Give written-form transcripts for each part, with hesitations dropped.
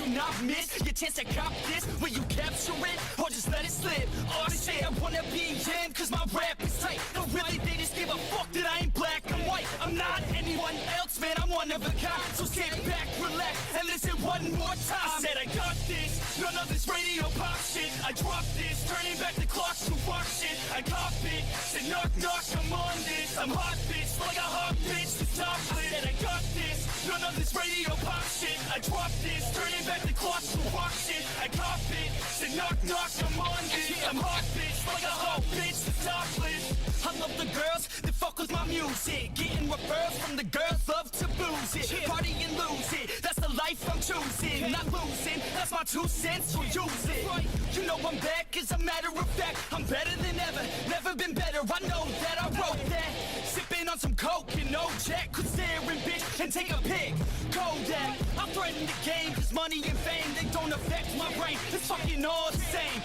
do not miss your chance to cop this. Will you capture it or just let it slip? All this shit I wanna be in, cause my rap is tight. Don't really they just give a fuck that I ain't black, I'm white. I'm not anyone else, man, I'm one of a kind. So sit back, relax, and listen one more time. I said I got this, none of this radio pop shit. I dropped this, turning back the clock to rock shit. I cop it, said knock knock, I'm on this. I'm hot bitch, like a hot bitch, the top lit. And I got this, none of this radio pop shit. I dropped this, turning back the clock to rock shit. I cop it, said knock knock, I'm on this. I'm hot bitch, like a hot bitch, the top lit. I love the girls that fuck with my music. Getting referrals from the girls, love to booze it. Party and lose it, that's the life I'm choosing. Not losing, that's my 2 cents, so use it. You know I'm back, as a matter of fact. I'm better than ever, never been better. I know that I wrote that. Sipping on some coke and no jack. Could stare and bitch and take a pic. Kodak, I threaten the game, cause money and fame, they don't affect my brain. It's fucking all the same.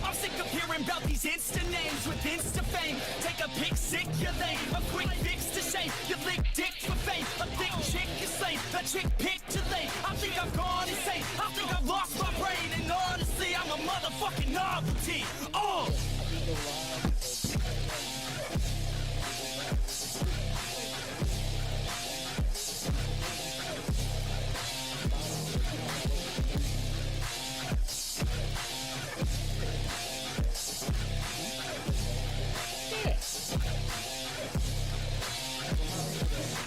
I'm sick of hearing about these Insta names with Insta fame. Take a pic, sick, you're lame. A quick fix to shame. You lick dick for fame. A thick chick is slain. A chick picked to lane. I think I've gone insane. I think I've lost my brain. And honestly, I'm a motherfucking novelty.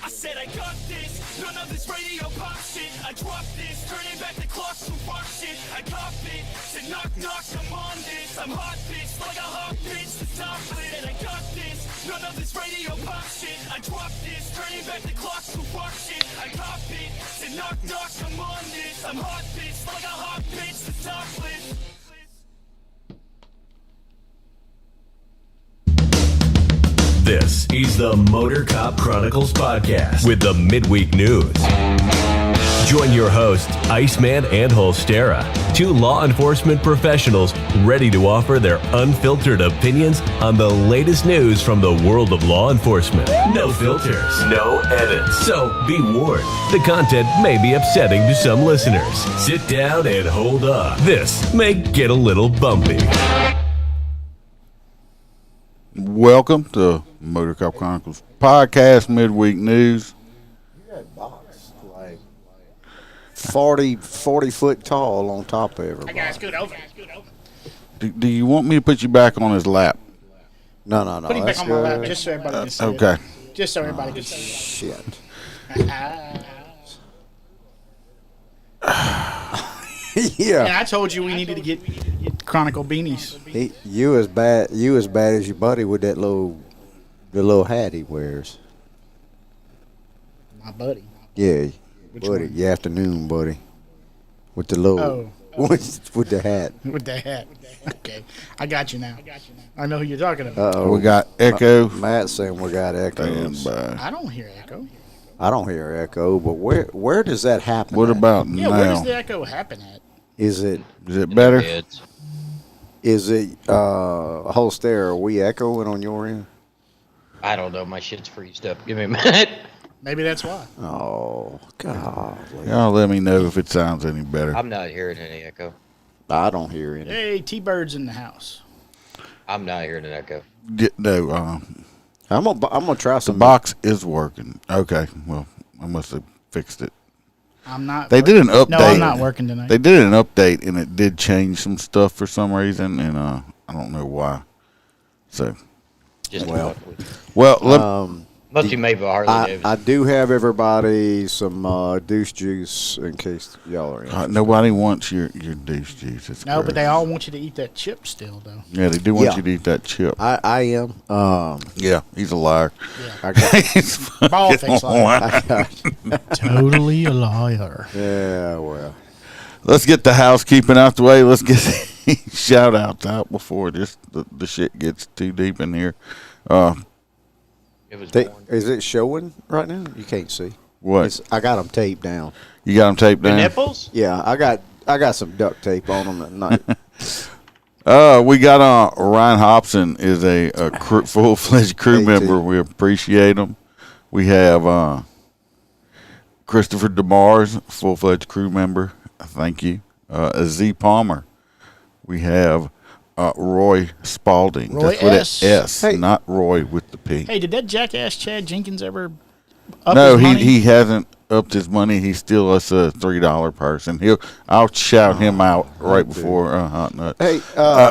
I said I got this, none of this radio pop shit. I dropped this, turning back the clock to rock shit. I cop it, said knock knock, I'm on this. I'm hot bitch, like a hot bitch, the top lit. And I got this, none of this radio pop shit. I dropped this, turning back the clock to rock shit. I cop it, said knock knock, I'm on this. I'm hot bitch, like a hot bitch, the top lit. This is the Motor Cop Chronicles podcast with the midweek news. Join your hosts, Iceman and Holstera, 2 law enforcement professionals ready to offer their unfiltered opinions on the latest news from the world of law enforcement. No filters, no edits. So be warned, the content may be upsetting to some listeners. Sit down and hold up. This may get a little bumpy. Welcome to Motor Cop Chronicles podcast midweek news. You got box like 40 foot tall on top of everybody. I gotta scoot over. Do you want me to put you back on his lap? No. Put him back on my lap just so everybody can see it. Okay. Just so everybody can see Shit. it. Yeah. And I told you we needed to get Chronicle beanies. You as bad as your buddy with that little hat he wears. My buddy. Yeah. Which buddy, one? your afternoon buddy. With the little with the hat. With the hat. Okay. I got you now. I know who you're talking about. Uh-oh. We got Echo. Matt's saying we got echoes. Stand by. I don't hear echo. I don't hear echo, but where does that happen? What at? about Yeah, where does now? the echo happen at? Is it better? Holster, are we echoing on your end? I don't know. My shit's freezed up. Give me a minute. Maybe that's why. Oh, God. Y'all let me know if it sounds any better. I'm not hearing any echo. I don't hear any. Hey, T-Bird's in the house. I'm not hearing an echo. No, I'm gonna try the some. box is working. Okay, well, I must have fixed it. I'm not. They did an update. No, I'm not working tonight. They did an update, and it did change some stuff for some reason, and I don't know why. So, Just Well. must be made by Harley Davidson. I do have everybody some Deuce Juice in case y'all are interested. nobody wants your deuce juice. It's No, but gross. they all want you to eat that chip still, though. Yeah, they do want Yeah. you to eat that chip. I am. Yeah, he's a liar. I got, He's Ball fucking face liar. lying. I got, Totally a liar. yeah, well. Let's get the housekeeping out the way. Let's get shout outs out before just the shit gets too deep in here. It was They, born. is it showing right now? You can't see. What? I got them taped down. You got them taped The down? nipples? Yeah, I got some duct tape on them at night. We got Ryan Hobson is a full-fledged crew AT. member. We appreciate him. We have Christopher DeMars, full-fledged crew member. Thank you. Z Palmer. We have Roy Spalding. Roy That's with S. an S, Hey. not Roy with the P. Hey, did that jackass Chad Jenkins ever up No, his money? he hasn't upped his money. He's still us a $3 person. I'll shout him out right before Hot Nuts. Hey,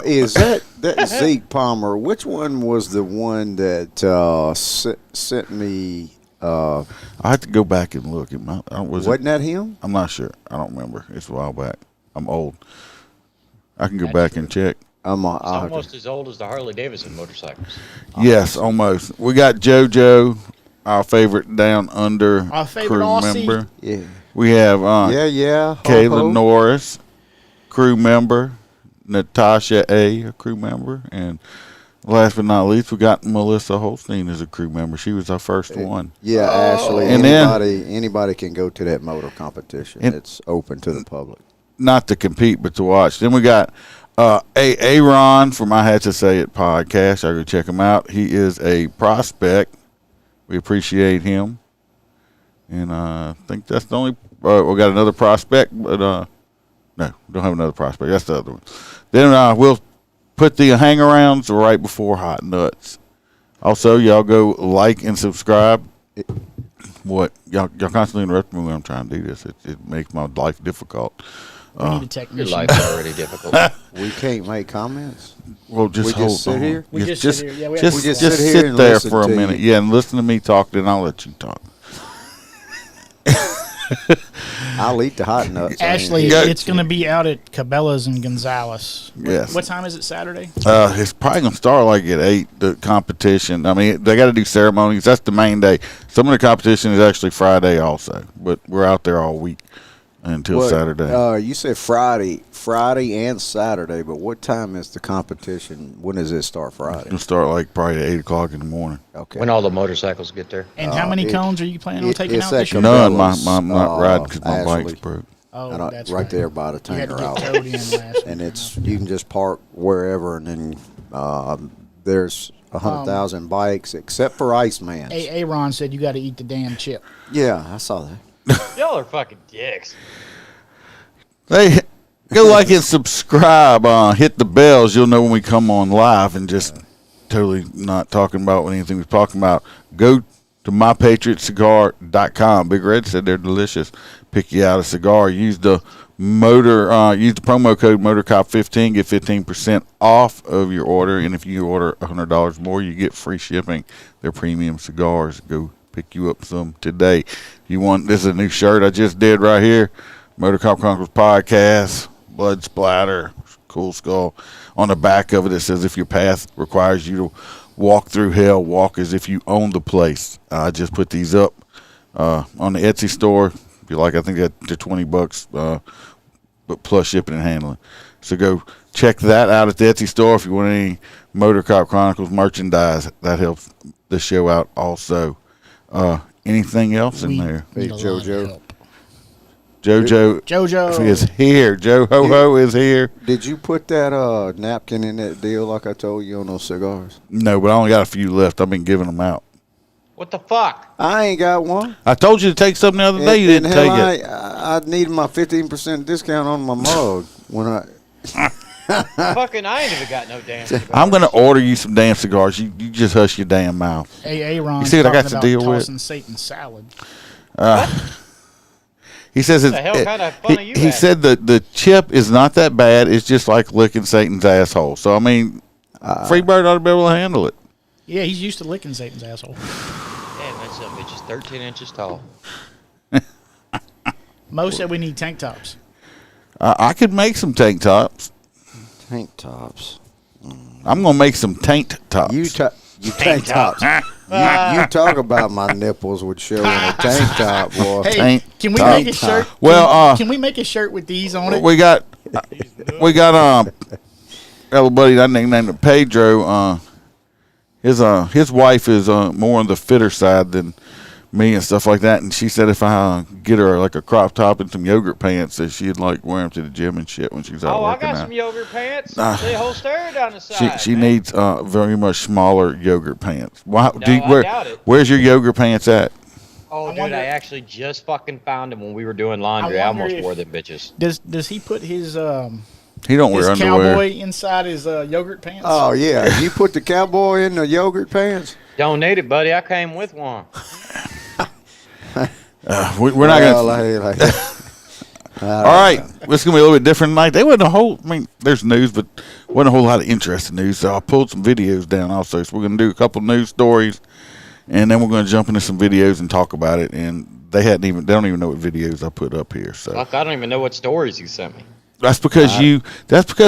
is that Zeke Palmer? Which one was the one that sent me? I have to go back and look. Wasn't that him? I'm not sure. I don't remember. It's a while back. I'm old. I can go back and check. I'll It's have to- almost as old as the Harley Davidson motorcycles. Yes, almost. We got JoJo, our favorite Down Under Our favorite crew Aussie. member. Yeah. We have Yeah. Ho, Kayla ho. Norris, crew member. Natasha A crew member. And last but not least, we got Melissa Holstein as a crew member. She was our first one. Yeah, Ashley. And Anybody can go to that motor competition. And- It's open to the public. Not to compete, but to watch. Then we got Aaron from I Had to Say It podcast. I go check him out. He is a prospect. We appreciate him. And I think that's the only. We got another prospect, but no, we don't have another prospect. That's the other one. Then we'll put the hangarounds right before Hot Nuts. Also, y'all go like and subscribe. What y'all constantly interrupt me when I'm trying to do this. It makes my life difficult. We need a Your technician. life's already difficult. We can't make comments. Well, just We hold just sit on. here? We just sit here. Yeah, we have just, to just just sit here sit and there listen for a to minute. you. Yeah, and listen to me talk. Then I'll let you talk. I'll eat the hot nuts. Ashley, Yeah. it's going to be out at Cabela's and Gonzales. Yes. What time is it Saturday? It's probably gonna start like at 8. The competition. I mean, they got to do ceremonies. That's the main day. Some of the competition is actually Friday also, but we're out there all week until Saturday. You said Friday and Saturday, but what time is the competition? When does it start? Friday. It'll start like probably at 8 o'clock in the morning. Okay. When all the motorcycles get there. And how many it- cones are you planning on taking it's out at this year? None. Cabela's, I'm not riding because my Ashley. bike's broke. Oh, And that's right there by the You had to tanker get outlet. towed in last And week. it's you can just park wherever, and then there's 100,000 bikes except for Iceman. Aaron said you got to eat the damn chip. Yeah, I saw that. Y'all are fucking dicks. Hey, go like and subscribe. Hit the bells. You'll know when we come on live, and just totally not talking about anything we're talking about. Go to mypatriotcigar.com. Big Red said they're delicious. Pick you out a cigar. Use the promo code MotorCop15. Get 15% off of your order, and if you order $100 more, you get free shipping. They're premium cigars. Go pick you up some today. If you want, this is a new shirt I just did right here. Motor Cop Chronicles podcast, blood splatter, cool skull. On the back of it, it says, if your path requires you to walk through hell, walk as if you own the place. I just put these up on the Etsy store. If you like, I think they're $20, but plus shipping and handling. So go check that out at the Etsy store if you want any Motor Cop Chronicles merchandise. That helps the show out also. Anything else in We there? need a lot of JoJo. help. JoJo JoJo. is here. Joe Ho Ho is here. Did you put that napkin in that deal like I told you on those cigars? No, but I only got a few left. I've been giving them out. What the fuck? I ain't got one. I told you to take something the other day. You didn't hell, take it. I needed my 15% discount on my mug when I. Fucking, I ain't even got no damn cigars. I'm going to order you some damn cigars. You just hush your damn mouth. Aaron You see what I got to about deal with? tossing Satan salad. He says it's. the hell kind of fun are you he having? said the chip is not that bad. It's just like licking Satan's asshole. So I mean, Freebird ought to be able to handle it. Yeah, he's used to licking Satan's asshole. Damn, that son of a bitch is 13 inches tall. Mo said we need tank tops. I could make some tank tops. Tank tops. I'm gonna make some tank tops. You tank tops. You talk about my nipples would show in a tank top, boy. Hey, Tank can we top. make a shirt? Well, can we make a shirt with these on it? we got everybody I named it Pedro. His wife is more on the fitter side than me and stuff like that, and she said if I get her like a crop top and some yogurt pants, that she'd like wear them to the gym and shit when she's out Oh, I working got out. some yogurt pants. The whole stereo down the side. She man. needs very much smaller yogurt pants. Why? No, I doubt it. Where's your yogurt pants at? Oh, dude, wonder- I actually just fucking found him when we were doing laundry. I wonder almost if- wore them bitches. Does he put his He don't wear his underwear. cowboy inside his yogurt pants? Oh yeah, you put the cowboy in the yogurt pants. Don't need it, buddy. I came with one. We're not going to. All right, this is gonna be a little bit different tonight. They wasn't a whole. I mean, there's news, but wasn't a whole lot of interesting news. So I pulled some videos down also. So we're gonna do a couple news stories, and then we're gonna jump into some videos and talk about it. And they don't even know what videos I put up here. So Fuck, I don't even know what stories you sent me. that's because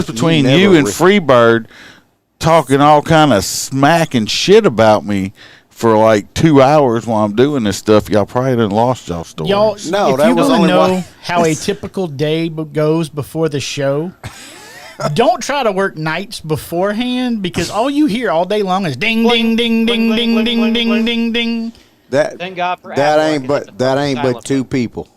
between never you and Freebird talking all kind of smack and shit about me for like 2 hours while I'm doing this stuff, y'all probably done lost y'all stories. Y'all, No, if that you was want to only know one. how a typical day goes before the show, don't try to work nights beforehand because all you hear all day long is ding, ding, ding, ding, ding, ding, ding, ding, ding. That Thank God for that Apple, I ain't can but hit the that fucking ain't silent but two button. people.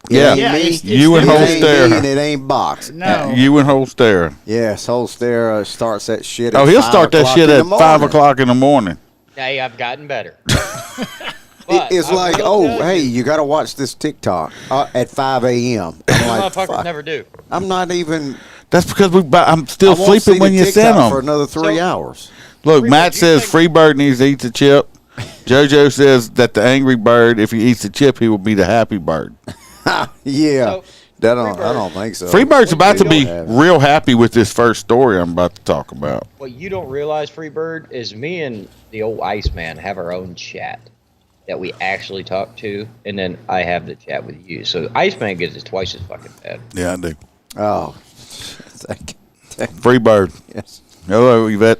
Yeah. It Yeah, ain't me. it's You and It ain't Holstera. me and it ain't Box. No. You and Holstera. Yes, Holstera starts that shit. Oh, at he'll 5 start that o'clock shit in at the 5 morning. o'clock in the morning. Hey, I've gotten better. But It's I like, will oh, tell hey, you, you got to watch this TikTok at 5 a.m. I'm like, motherfuckers fuck. never do. I'm not even. That's because I'm still I won't sleeping see when the you send TikTok for them. another 3 So- hours. Look, Freebird, Matt you says think- Freebird needs to eat the chip. JoJo says that the angry bird, if he eats the chip, he will be the happy bird. Yeah, So, I don't Freebird- think so. Freebird's about to you be don't have- real happy with this first story I'm about to talk about. What you don't realize, Freebird, is me and the old Iceman have our own chat that we actually talk to, and then I have the chat with you. So Iceman gets it twice as fucking bad. Yeah, I do. Oh, thank you. Freebird. Yes. Hello, Yvette.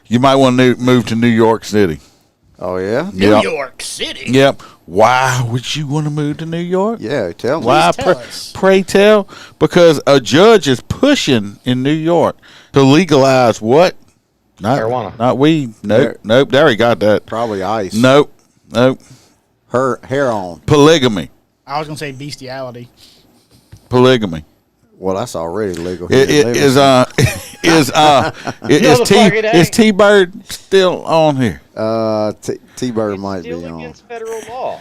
You might want to move to New York City. Oh yeah. New Yep. York City. Yep. Why would you want to move to New York? Yeah. Tell me. Why? tell us. Pray tell. Because a judge is pushing in New York to legalize what? Not Marijuana. Not weed. Nope. Nope. There he got that. Probably ice. Nope. Nope. Her hair on. Polygamy. I was gonna say bestiality. Polygamy. Well, that's already legal. here in Is Livingston. is T Bird still on here? T-Bird might Still be on. against federal law.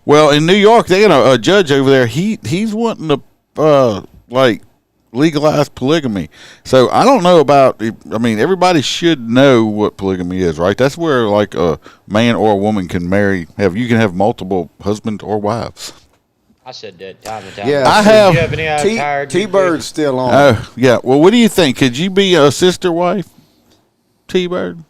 Well, in New York, they got a judge over there. He's wanting to like legalize polygamy. So I don't know about. I mean, everybody should know what polygamy is, right? That's where like a man or a woman can marry. You can have multiple husbands or wives. I said that time and time. Yeah, I Do have- you have any tired T-Bird's still on. Oh yeah. Well, what do you think? Could you be a sister wife, T Bird?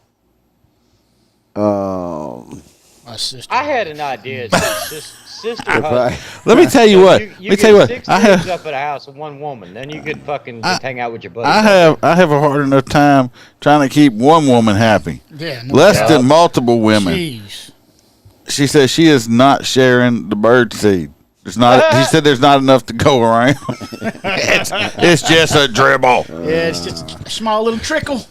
My sister. I had an idea. Sister husband. Let me tell you what. You Let me tell you what. Six I dudes have. up at a house of one woman. Then you could fucking just hang out with your buddies. I have a hard enough time trying to keep one woman happy. Yeah. No Less doubt. than multiple women. Jeez. She says she is not sharing the bird seed. There's not. He said there's not enough to go around. it's just a dribble. Yeah, it's just a small little trickle.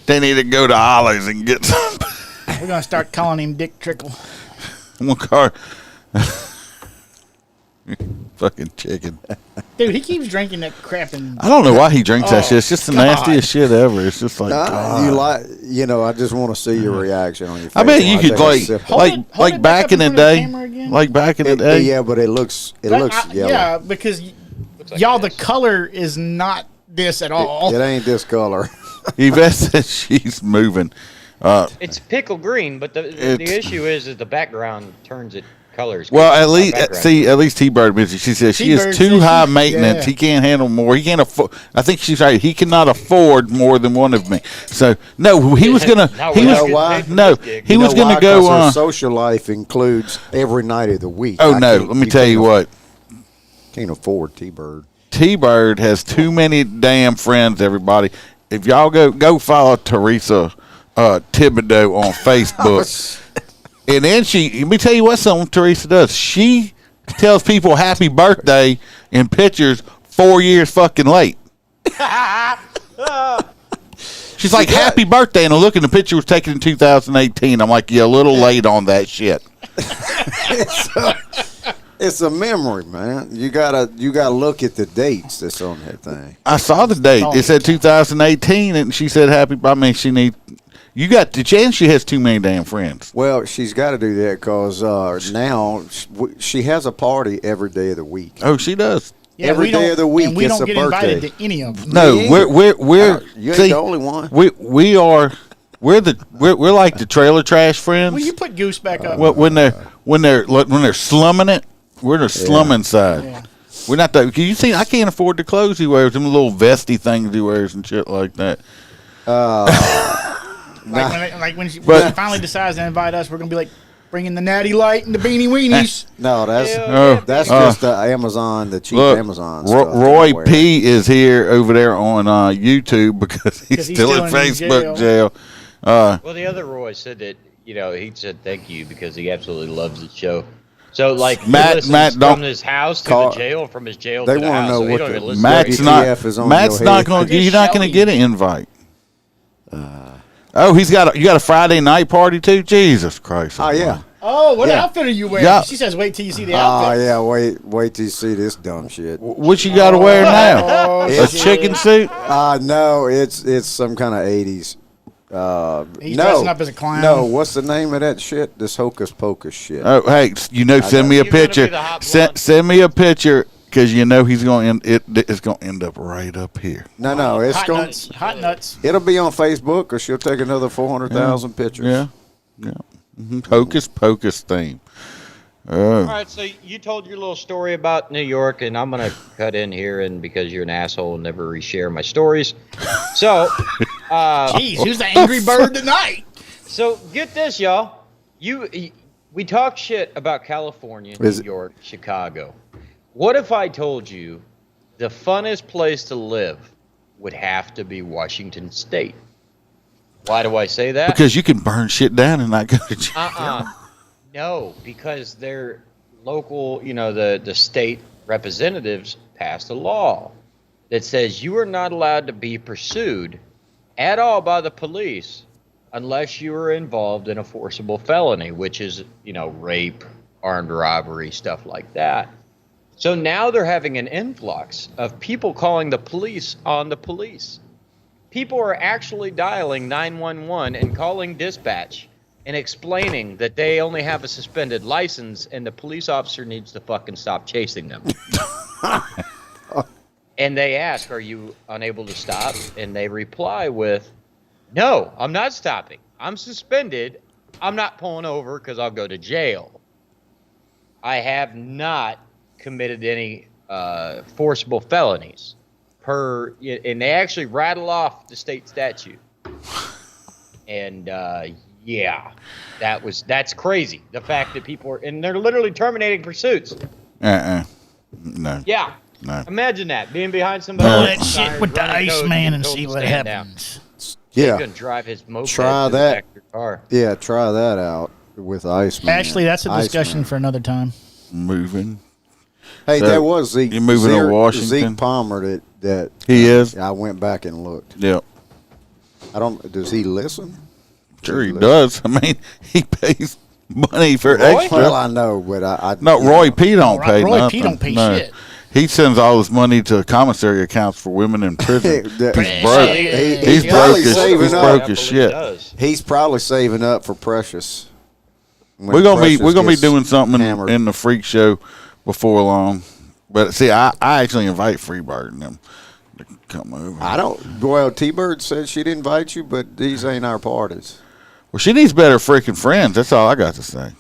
They need to go to Ollie's and get some. We're gonna start calling him Dick Trickle. One car. Fucking chicken. Dude, he keeps drinking that crap and I don't know why he drinks that Oh, shit. It's just the God. nastiest shit ever. It's just like. God. You like, I just want to see your reaction on your face. I bet when you I could take a like sip. Hold like it- hold like it back back up in the in front of the day, camera again. like back in the day. Yeah, but it looks yellow. yeah, because like y'all, this. the color is not this at all. It ain't this color. Yvette says she's moving. It's pickle green, but the It's- issue is that the background turns it colors. Well, at My least background. at least T-Bird mentioned. She says she is T-Bird too says high she- maintenance. yeah. He can't handle more. He can't afford. I think she's right. He cannot afford more than one of me. So no, he was gonna. No, he we're was not getting why? paid for no. this gig. He was gonna go Her on. social life includes every night of the week. Oh I no, can't- let me tell you can't- what. Can't afford T-Bird. T-Bird has too many damn friends. Everybody, if y'all go follow Teresa Thibodeau on Facebook. And then let me tell you what something Teresa does. She tells people happy birthday in pictures 4 years fucking late. She's like, happy birthday. And I look, and the picture was taken in 2018. I'm like, you're a little late on that shit. It's a memory, man. You gotta look at the dates that's on that thing. I saw the date. It said 2018, and she said happy. I mean, she need. You got the chance. She has too many damn friends. Well, she's got to do that because now she has a party every day of the week. Oh, she does. Yeah, Every we don't- day of the week, and we it's don't a get birthday. invited to any of them. No, Me we're you ain't see, the only one. we are we're like the trailer trash friends. Will you put Goose back up? when they're slumming it, we're the slumming side. Yeah. We're not that. You see, I can't afford the clothes he wears. Them little vesty things he wears and shit like that. When she But- finally decides to invite us, we're gonna be like bringing the Natty Light and the Beanie Weenies. No, that's Oh, just the Amazon, the cheap Look, Amazon stuff. Roy that I wear. P is here over there on YouTube because he's still in in Facebook jail. Well, the other Roy said that he said thank you because he absolutely loves the show. So like Matt, don't- from his house to Call- the jail, from his jail They to the wanna house. know So he what don't the- even listen Matt's to not. ATF is on Matt's your not head. going. I'm just You're not going to showing get an invite. Oh, you got a Friday night party too. Jesus Christ! Oh yeah. Oh, what Yeah. outfit are you wearing? Yeah. She says, "Wait till you see the Oh outfit." yeah. Wait till you see this dumb shit. What you got to wear now? Oh, A chicken suit? No, it's some kind of 80s. He's no, dressing up as a clown. No, what's the name of that shit? This hocus pocus shit. Oh, hey, send me a You're gonna picture. be the hot blonde. Send me a picture because he's going to it's going to end up right up here. No, it's hot going. nuts. Hot nuts. It'll be on Facebook, or she'll take another 400,000 pictures. Yeah. Hocus pocus theme. All right, so you told your little story about New York, and I'm gonna cut in here, and because you're an asshole and never reshare my stories. So, Jeez, who's the angry bird tonight? so get this, y'all. We talk shit about California, New York, Chicago. What if I told you the funnest place to live would have to be Washington State? Why do I say that? Because you can burn shit down and not go to jail. No, because their local, the state representatives passed a law that says you are not allowed to be pursued at all by the police unless you are involved in a forcible felony, which is, rape, armed robbery, stuff like that. So now they're having an influx of people calling the police on the police. People are actually dialing 911 and calling dispatch and explaining that they only have a suspended license and the police officer needs to fucking stop chasing them. And they ask, are you unable to stop? And they reply with, no, I'm not stopping. I'm suspended. I'm not pulling over because I'll go to jail. I have not committed any forcible felonies and they actually rattle off the state statute. And yeah, that's crazy. The fact that people and they're literally terminating pursuits. No. Yeah. No. Imagine that being behind somebody. Pull else's that car, shit with the running code, Iceman and told see to what stand down. happens. He's Yeah. gonna drive his moped Try to the that. back of your car. Yeah, try that out with Iceman. Ashley, that's a discussion Iceman. for another time. Moving. Hey, So, there was Zeke. you moving to Washington? Zeke Palmer that He is. I went back and looked. Yep. I don't. Does he listen? Sure he does. I mean, he pays money for Roy? extra. Well, I know, but I No, Roy P don't Roy- pay Roy P nothing. don't pay No. shit. He sends all his money to commissary accounts for women in prison. He's broke. He's probably broke as, saving he's up. broke I as believe shit. it does. He's probably saving up for Precious. When We're gonna Precious be gets doing something hammered. in the freak show before long. But see, I actually invite Freebird and them to come over. I don't. Well, T-Bird said she'd invite you, but these ain't our parties. Well, she needs better freaking friends. That's all I got to say.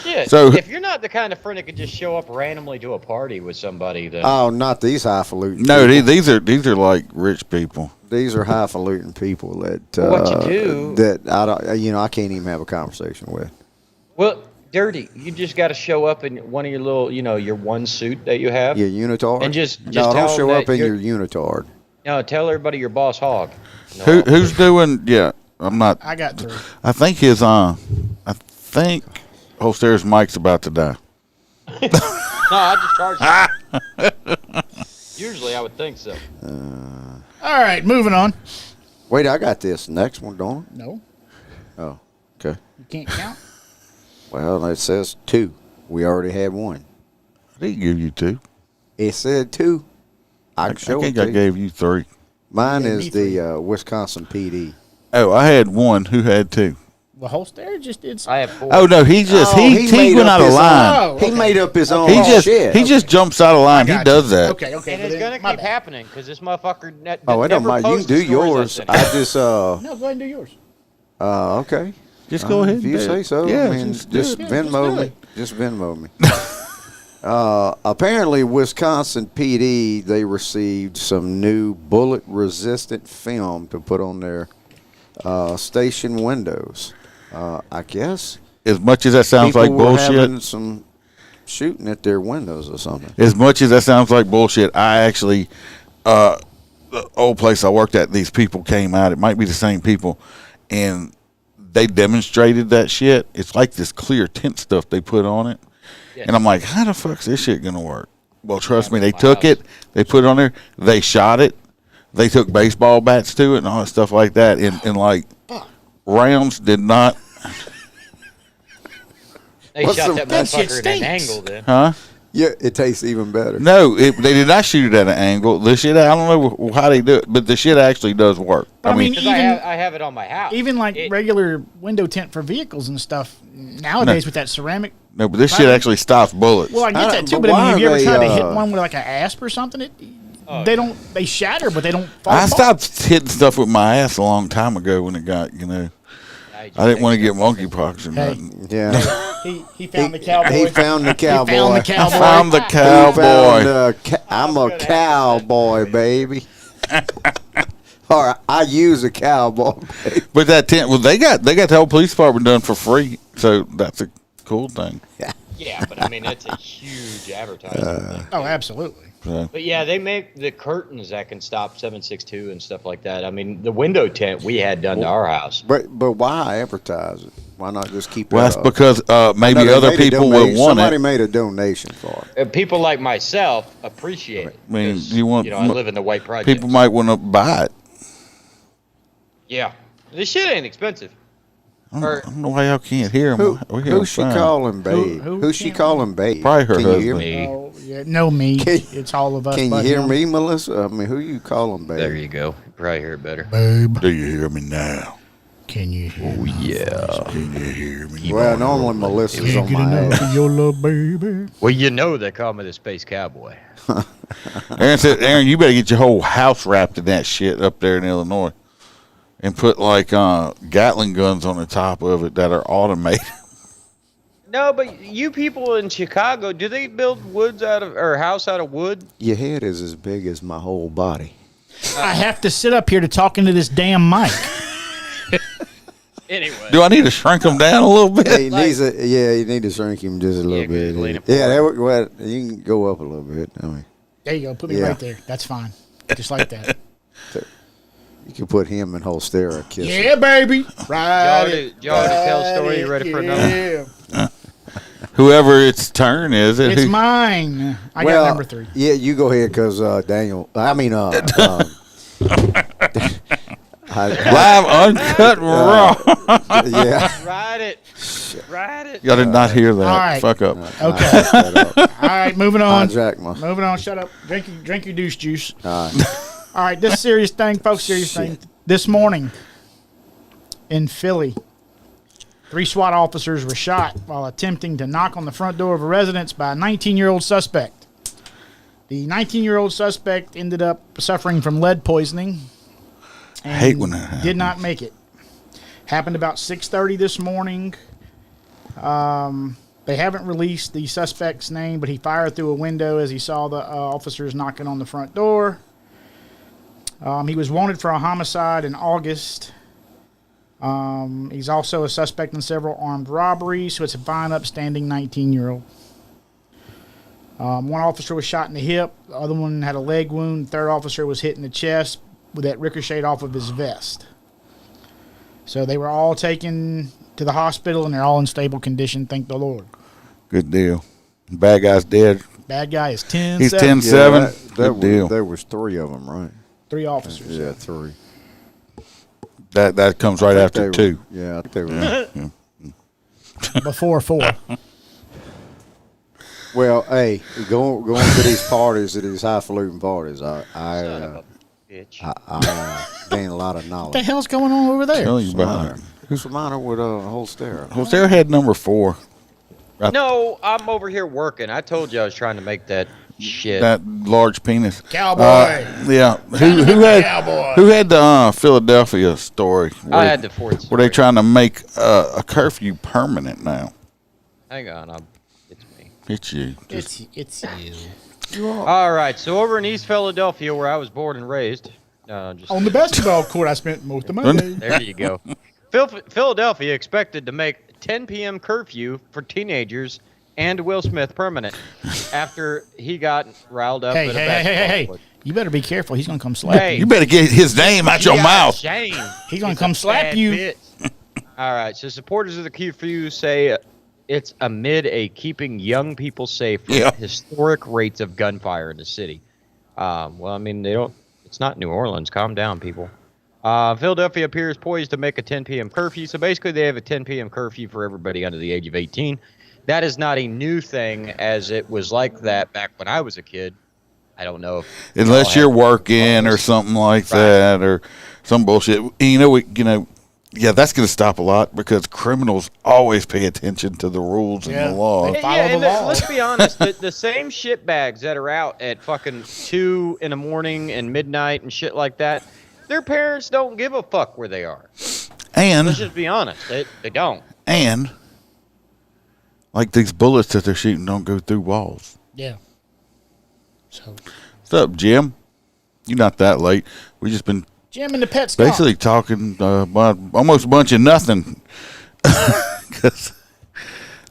Shit. So if you're not the kind of friend that could just show up randomly to a party with somebody, then Oh, not these highfalutin. no, people. these are like rich people. These are highfalutin people that Well, what you do- that I don't. I can't even have a conversation with. well, dirty. You just got to show up in one of your little, your one suit that you have. Your unitard. And just no, tell don't them show that up in your you're- unitard. No, tell everybody you're Boss Hog. No, Who's doing? Yeah, I'm not. I got three. I think Holster's Mike's about to die. No, I just charge you. Usually, I would think so. All right, moving on. Wait, I got this next one, don't No, I? Oh, okay. you can't count. Well, it says 2. We already had 1. I didn't give you 2. It said 2. I I can show think it I to you. gave you 3. Mine Yeah, is me three. the Wisconsin PD. Oh, I had one. Who had two? Well, Holster just did. I have 4. Oh no, he just he made went up out of his line. Oh, He okay. made up his own shit. He just jumps out of line. He Gotcha. does that. Okay. And but it's then- gonna my keep bad. happening because this motherfucker. Oh, it don't never matter. You posts can do the stories I yours. send I him. just No, go ahead and do yours. okay. Just go ahead. If you and do say it. so. Yeah, I mean, just do just it. Venmo me. Just Venmo me. Apparently, Wisconsin PD, they received some new bullet-resistant film to put on their station windows. I guess As much as that sounds people like were bullshit. having some shooting at their windows or something. As much as that sounds like bullshit, I actually, the old place I worked at, these people came out. It might be the same people, and they demonstrated that shit. It's like this clear tint stuff they put on it, and I'm like, how the fuck's this shit gonna work? Well, trust me, they took it, they put it on there, they shot it, they took baseball bats to it and all that stuff like that, and like rounds did not, They What's shot the- that That shit motherfucker at an stinks. angle then. huh? Yeah, it tastes even better. No, they did not shoot it at an angle. The shit, I don't know how they do it, but the shit actually does work. I mean, Because even I have it on my house. even like It- regular window tint for vehicles and stuff nowadays with that ceramic. no, but this shit actually stops bullets. Well, I get that too, but but I why mean, have you are ever they, tried to hit one with like an asp or something? They shatter, but they don't fall I apart. stopped hitting stuff with my ass a long time ago when it got, I didn't want to get monkeypox or Hey. nothing. Yeah. He found the cowboy. He found the cowboy. He found the I cowboy. found the He cowboy. found, I'm a cowboy, baby. Or I use a cowboy. But that tent, well, they got the whole police department done for free, so that's a cool thing. Yeah, but I mean that's a huge advertising thing. Oh, absolutely. So, But yeah, they make the curtains that can stop 762 and stuff like that. I mean, the window tint we had done to our house. But why advertise it? Why not just keep well, it that's up? because maybe No, they other made a people will donation. want Somebody it. made a donation for it. People like myself appreciate it. I mean, 'cause, you want I live in the white project. People might want to buy it. Yeah, this shit ain't expensive. I don't know why y'all can't hear Who, him. who's she calling babe? Who Who's she can't- calling babe? Probably her Can you hear husband. me? Me. Oh, yeah, no me. Can- It's all of us. Can you but hear him. me, Melissa? I mean, who you calling babe? There you go. You probably hear it better. Babe, Do you hear me now? can you hear me? Yeah. Can you hear me? Well, normally Melissa's Can't on get my enough ass. of your little baby. Well, you know they call me the Space Cowboy. Aaron said, "Aaron, you better get your whole house wrapped in that shit up there in Illinois, and put like Gatling guns on the top of it that are automated." No, but you people in Chicago, do they build woods out of or house out of wood? Your head is as big as my whole body. I have to sit up here to talk into this damn mic. Anyway. Do I need to shrink them down a little bit? He needs you need to shrink him just a little Yeah, lean bit. it Yeah, well, you can go up a little bit. I mean, There you go. Put me Yeah. right there. That's fine. Just like that. you can put him and Holstera kissing. Yeah, baby. Y'all Right. already tell a story? You ready for another? Yeah. Whoever its turn is, it. It's mine. I got number 3. Yeah, you go ahead because Daniel. I mean, Live, uncut, raw. yeah. Ride it. Ride it. Y'all did not hear that. All right. Fuck up. Okay. All right, moving on. Hijack my. Moving on. Shut up. Drink your douche juice. All right. All right, this serious thing, folks. Serious thing. This morning in Philly, 3 SWAT officers were shot while attempting to knock on the front door of a residence by a 19-year-old suspect. The 19-year-old suspect ended up suffering from lead poisoning. And Hate when that happens. did not make it. Happened about 6:30 this morning. They haven't released the suspect's name, but he fired through a window as he saw the officers knocking on the front door. He was wanted for a homicide in August. He's also a suspect in several armed robberies, so it's a fine, upstanding 19-year-old. One officer was shot in the hip. The other one had a leg wound. The third officer was hit in the chest with that ricocheted off of his vest. So they were all taken to the hospital, and they're all in stable condition, thank the Lord. Good deal. Bad guy's dead. Bad guy is 10. He's 7. 10-7. Good deal. There was 3 of them, right? 3 officers. Yeah, 3. That comes right after 2. Yeah, I think they were. Before 4. Well, hey, going to these parties, to these highfalutin parties, bitch. I gained a lot of What the knowledge. hell's going on over there? Tell you about it. Who's the matter with Holstera? Holstera had number 4. No, I'm over here working. I told you I was trying to make that shit. That large penis. Cowboy. Yeah. Who had the Philadelphia story? I had the fourth. Were they trying to make a curfew permanent now? Hang on, it's me. It's you. It's you. All right, so over in East Philadelphia, where I was born and raised, just On the basketball court, I spent most of my day. there you go. Philadelphia expected to make 10 p.m. curfew for teenagers and Will Smith permanent after he got riled up. Hey, at a hey, hey, basketball hey, hey. court. You better be careful. He's going to come slap Hey. you. You better get his name out your Yeah, mouth. Shame. He's gonna It's come a slap bad you. bitch. All right, so supporters of the curfew say it's amid a keeping young people safe from Yeah. historic rates of gunfire in the city. Well, I mean, they don't. It's not New Orleans. Calm down, people. Philadelphia appears poised to make a 10 p.m. curfew. So basically, they have a 10 p.m. curfew for everybody under the age of 18. That is not a new thing, as it was like that back when I was a kid. I don't know if Unless you're working or something like that, or some bullshit. Yeah, that's going to stop a lot because criminals always pay attention to the rules and Yeah. the law. They follow the law. Let's be honest. The same shitbags that are out at fucking 2 in the morning and midnight and shit like that, their parents don't give a fuck where they are. Let's And just be honest. They don't. like these bullets that they're shooting don't go through walls. Yeah. So, What's up, Jim? You're not that late. We just been Jim and the pet Scott. basically talking about almost a bunch of nothing. 'Cause-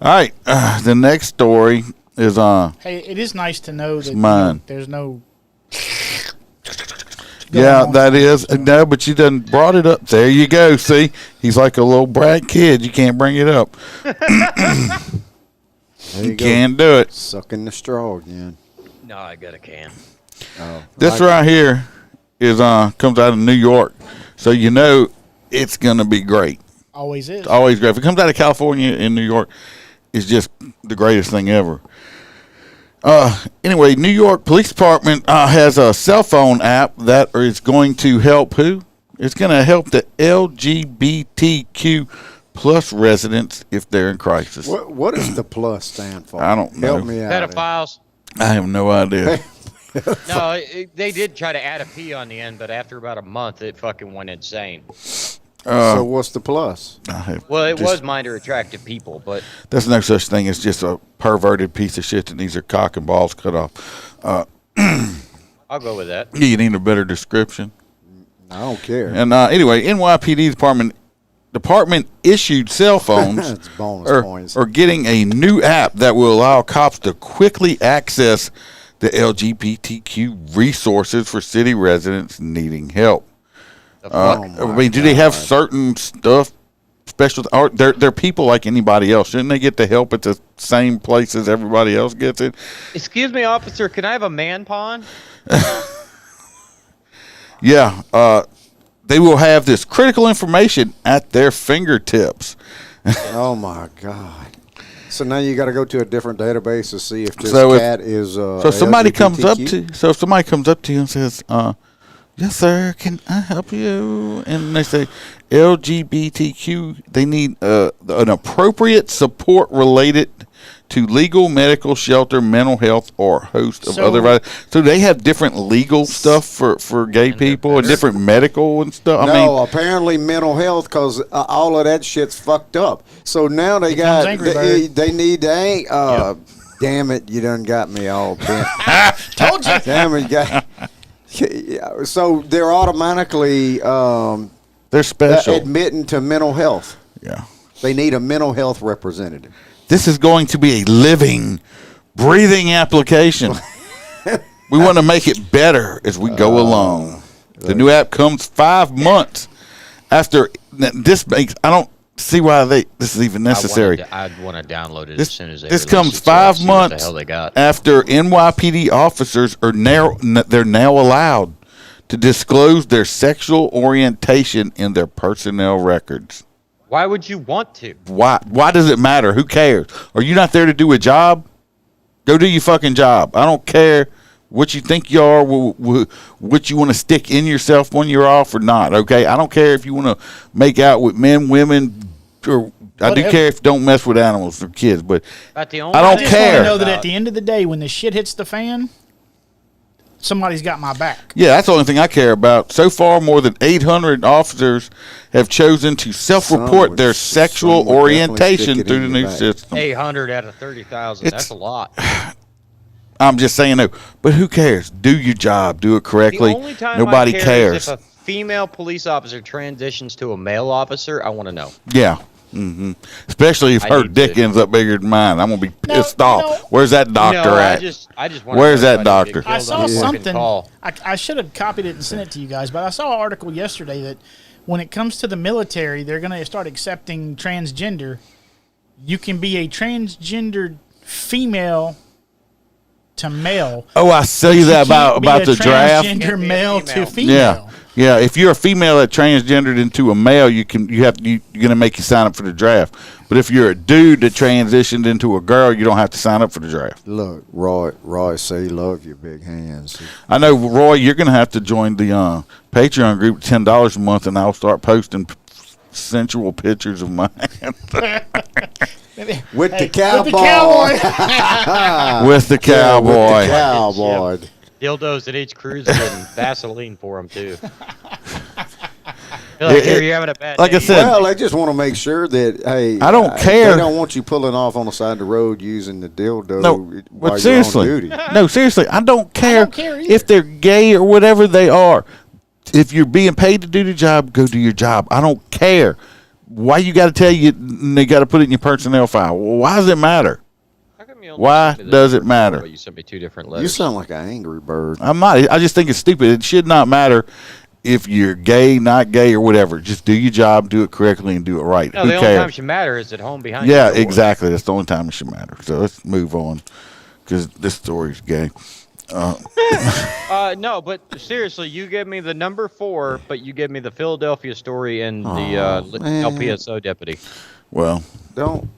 all right, the next story is Hey, it is nice to know that mine. there's no. yeah, on. that is no, but you done brought it up. There you go. See, he's like a little brat kid. You can't bring it up. There You go. can't do it. Sucking the straw again. No, I got a can. Oh, This right here is comes out of New York, so you know it's gonna be great. Always is. Always great. If it comes out of California in New York, it's just the greatest thing ever. Anyway, New York Police Department has a cell phone app that is going to help who? It's going to help the LGBTQ plus residents if they're in crisis. what does the plus stand for? I don't know. Help me out. Pedophiles. I have no idea. No, they did try to add a P on the end, but after about a month, it fucking went insane. So what's the plus? Well, it was minor attractive people, but There's no such thing as just a perverted piece of shit that needs their cock and balls cut off. I'll go with that. You need a better description. I don't care. And anyway, NYPD department issued cell phones It's bonus points. are getting a new app that will allow cops to quickly access the LGBTQ resources for city residents needing help. The fuck? I mean, do they have certain stuff special? Or they're people like anybody else. Shouldn't they get the help at the same place as everybody else gets it? Excuse me, officer, can I have a man pawn? Yeah, they will have this critical information at their fingertips. Oh my God! So now you got to go to a different database to see if this So if- cat is. So if somebody comes up LGBTQ? to you and says, "Yes, sir, can I help you?" and they say LGBTQ, they need an appropriate support related to legal, medical, shelter, mental health, or host of So- other rights. So they have different legal stuff for gay people and different medical and stuff. No, I mean, apparently mental health because all of that shit's fucked up. So now they got Angry Bird. they need to damn it, you done got me all bent. Told you. Damn it, got. Yeah, so they're automatically they're special. admitting to mental health. Yeah. They need a mental health representative. This is going to be a living, breathing application. We want to make it better as we go along. The new app comes 5 months after this makes. I don't see why this is even necessary. I'd want to download it This, as soon as they this release comes it, so I 5 see what months the hell they got. after NYPD officers are they're now allowed to disclose their sexual orientation in their personnel records. Why would you want to? Why does it matter? Who cares? Are you not there to do a job? Go do your fucking job. I don't care what you think you are, what you want to stick in yourself when you're off or not. Okay, I don't care if you want to make out with men, women, or I do care if you don't mess with animals or kids, but But the only I don't I just want care. to know that at the end of the day, when the shit hits the fan, somebody's got my back. Yeah, that's the only thing I care about. So far, more than 800 officers have chosen to self-report their sexual some would definitely orientation stick it through in the your new back. system. 800 out of 30,000. It's- That's a lot. I'm just saying, no. But who cares? Do your job. Do it correctly. The only time Nobody I care cares. is if a female police officer transitions to a male officer. I want to know. Yeah. Especially if I her need dick to- ends up bigger than mine. I'm going to be No, pissed you off. know- Where's that doctor no, at? I just wanna Where's know that if I didn't doctor? get I killed saw on a fucking something. call. I should have copied it and sent it to you guys, but I saw an article yesterday that when it comes to the military, they're going to start accepting transgender. You can be a transgendered female to male. Oh, I see You that can't be about a the draft. transgender Can't be a male to female. female. Yeah. Yeah, if you're a female that transgendered into a male, you're gonna make you sign up for the draft. But if you're a dude that transitioned into a girl, you don't have to sign up for the draft. Look, Roy say he love your big hands. I know, Roy, you're gonna have to join the Patreon group, $10 a month, and I'll start posting sensual pictures of mine With the With cowboy. the cowboy. with the cowboy. Cowboy. Dildos at each cruise and Vaseline for them too. Feel like you're having a bad like I day. said- Well, they just want to make sure that, hey, I don't care. They don't want you pulling off on the side of the road using the dildo No, while but you're seriously, on duty. no, seriously, I don't care, care either. if they're gay or whatever they are. If you're being paid to do the job, go do your job. I don't care. Why you got to tell you? They got to put it in your personnel file. Well, why does it matter? How come you only Why sent me does the- it matter? You sent me two different letters. You sound like an angry bird. I'm not. I just think it's stupid. It should not matter if you're gay, not gay, or whatever. Just do your job, do it correctly, and do it right. No, Who the only time cares? it should matter is at home behind. Yeah, your door. exactly. That's the only time it should matter. So let's move on because this story's gay. No, but seriously, you give me the number 4, but you give me the Philadelphia story and the man. LPSO deputy. Well, Don't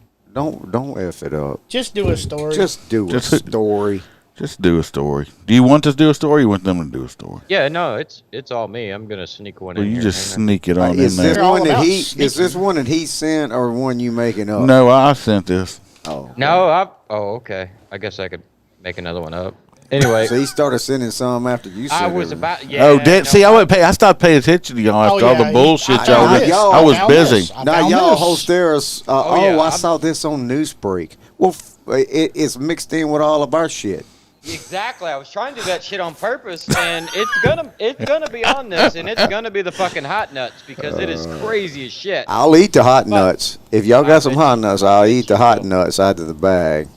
F it up. Just do a story. Just do Just- a story. just do a story. Do you want us to do a story? Or you want them to do a story? Yeah, no, it's all me. I'm gonna sneak one Well, in you here. just Hang on. sneak it on in Is this there. all one that about he? Is sneaking. this one that he sent or one you making up? No, I sent this. Oh. No, okay. I guess I could make another one up. Anyway, So he started sending some after you sent I was it. about. Yeah, Oh, did no, see? I stopped paying attention to y'all after all the bullshit I y'all found did. this. y'all- I was found busy. this. I Now found y'all this. host theirs. Oh, yeah, I I'm- saw this on Newsbreak. Well, it's mixed in with all of our shit. Exactly. I was trying to do that shit on purpose, and it's gonna be on this, and it's gonna be the fucking hot nuts because it is crazy as shit. I'll eat the hot nuts. If y'all I got some bet hot you- nuts, I'll eat the you hot will. nuts out of the bag.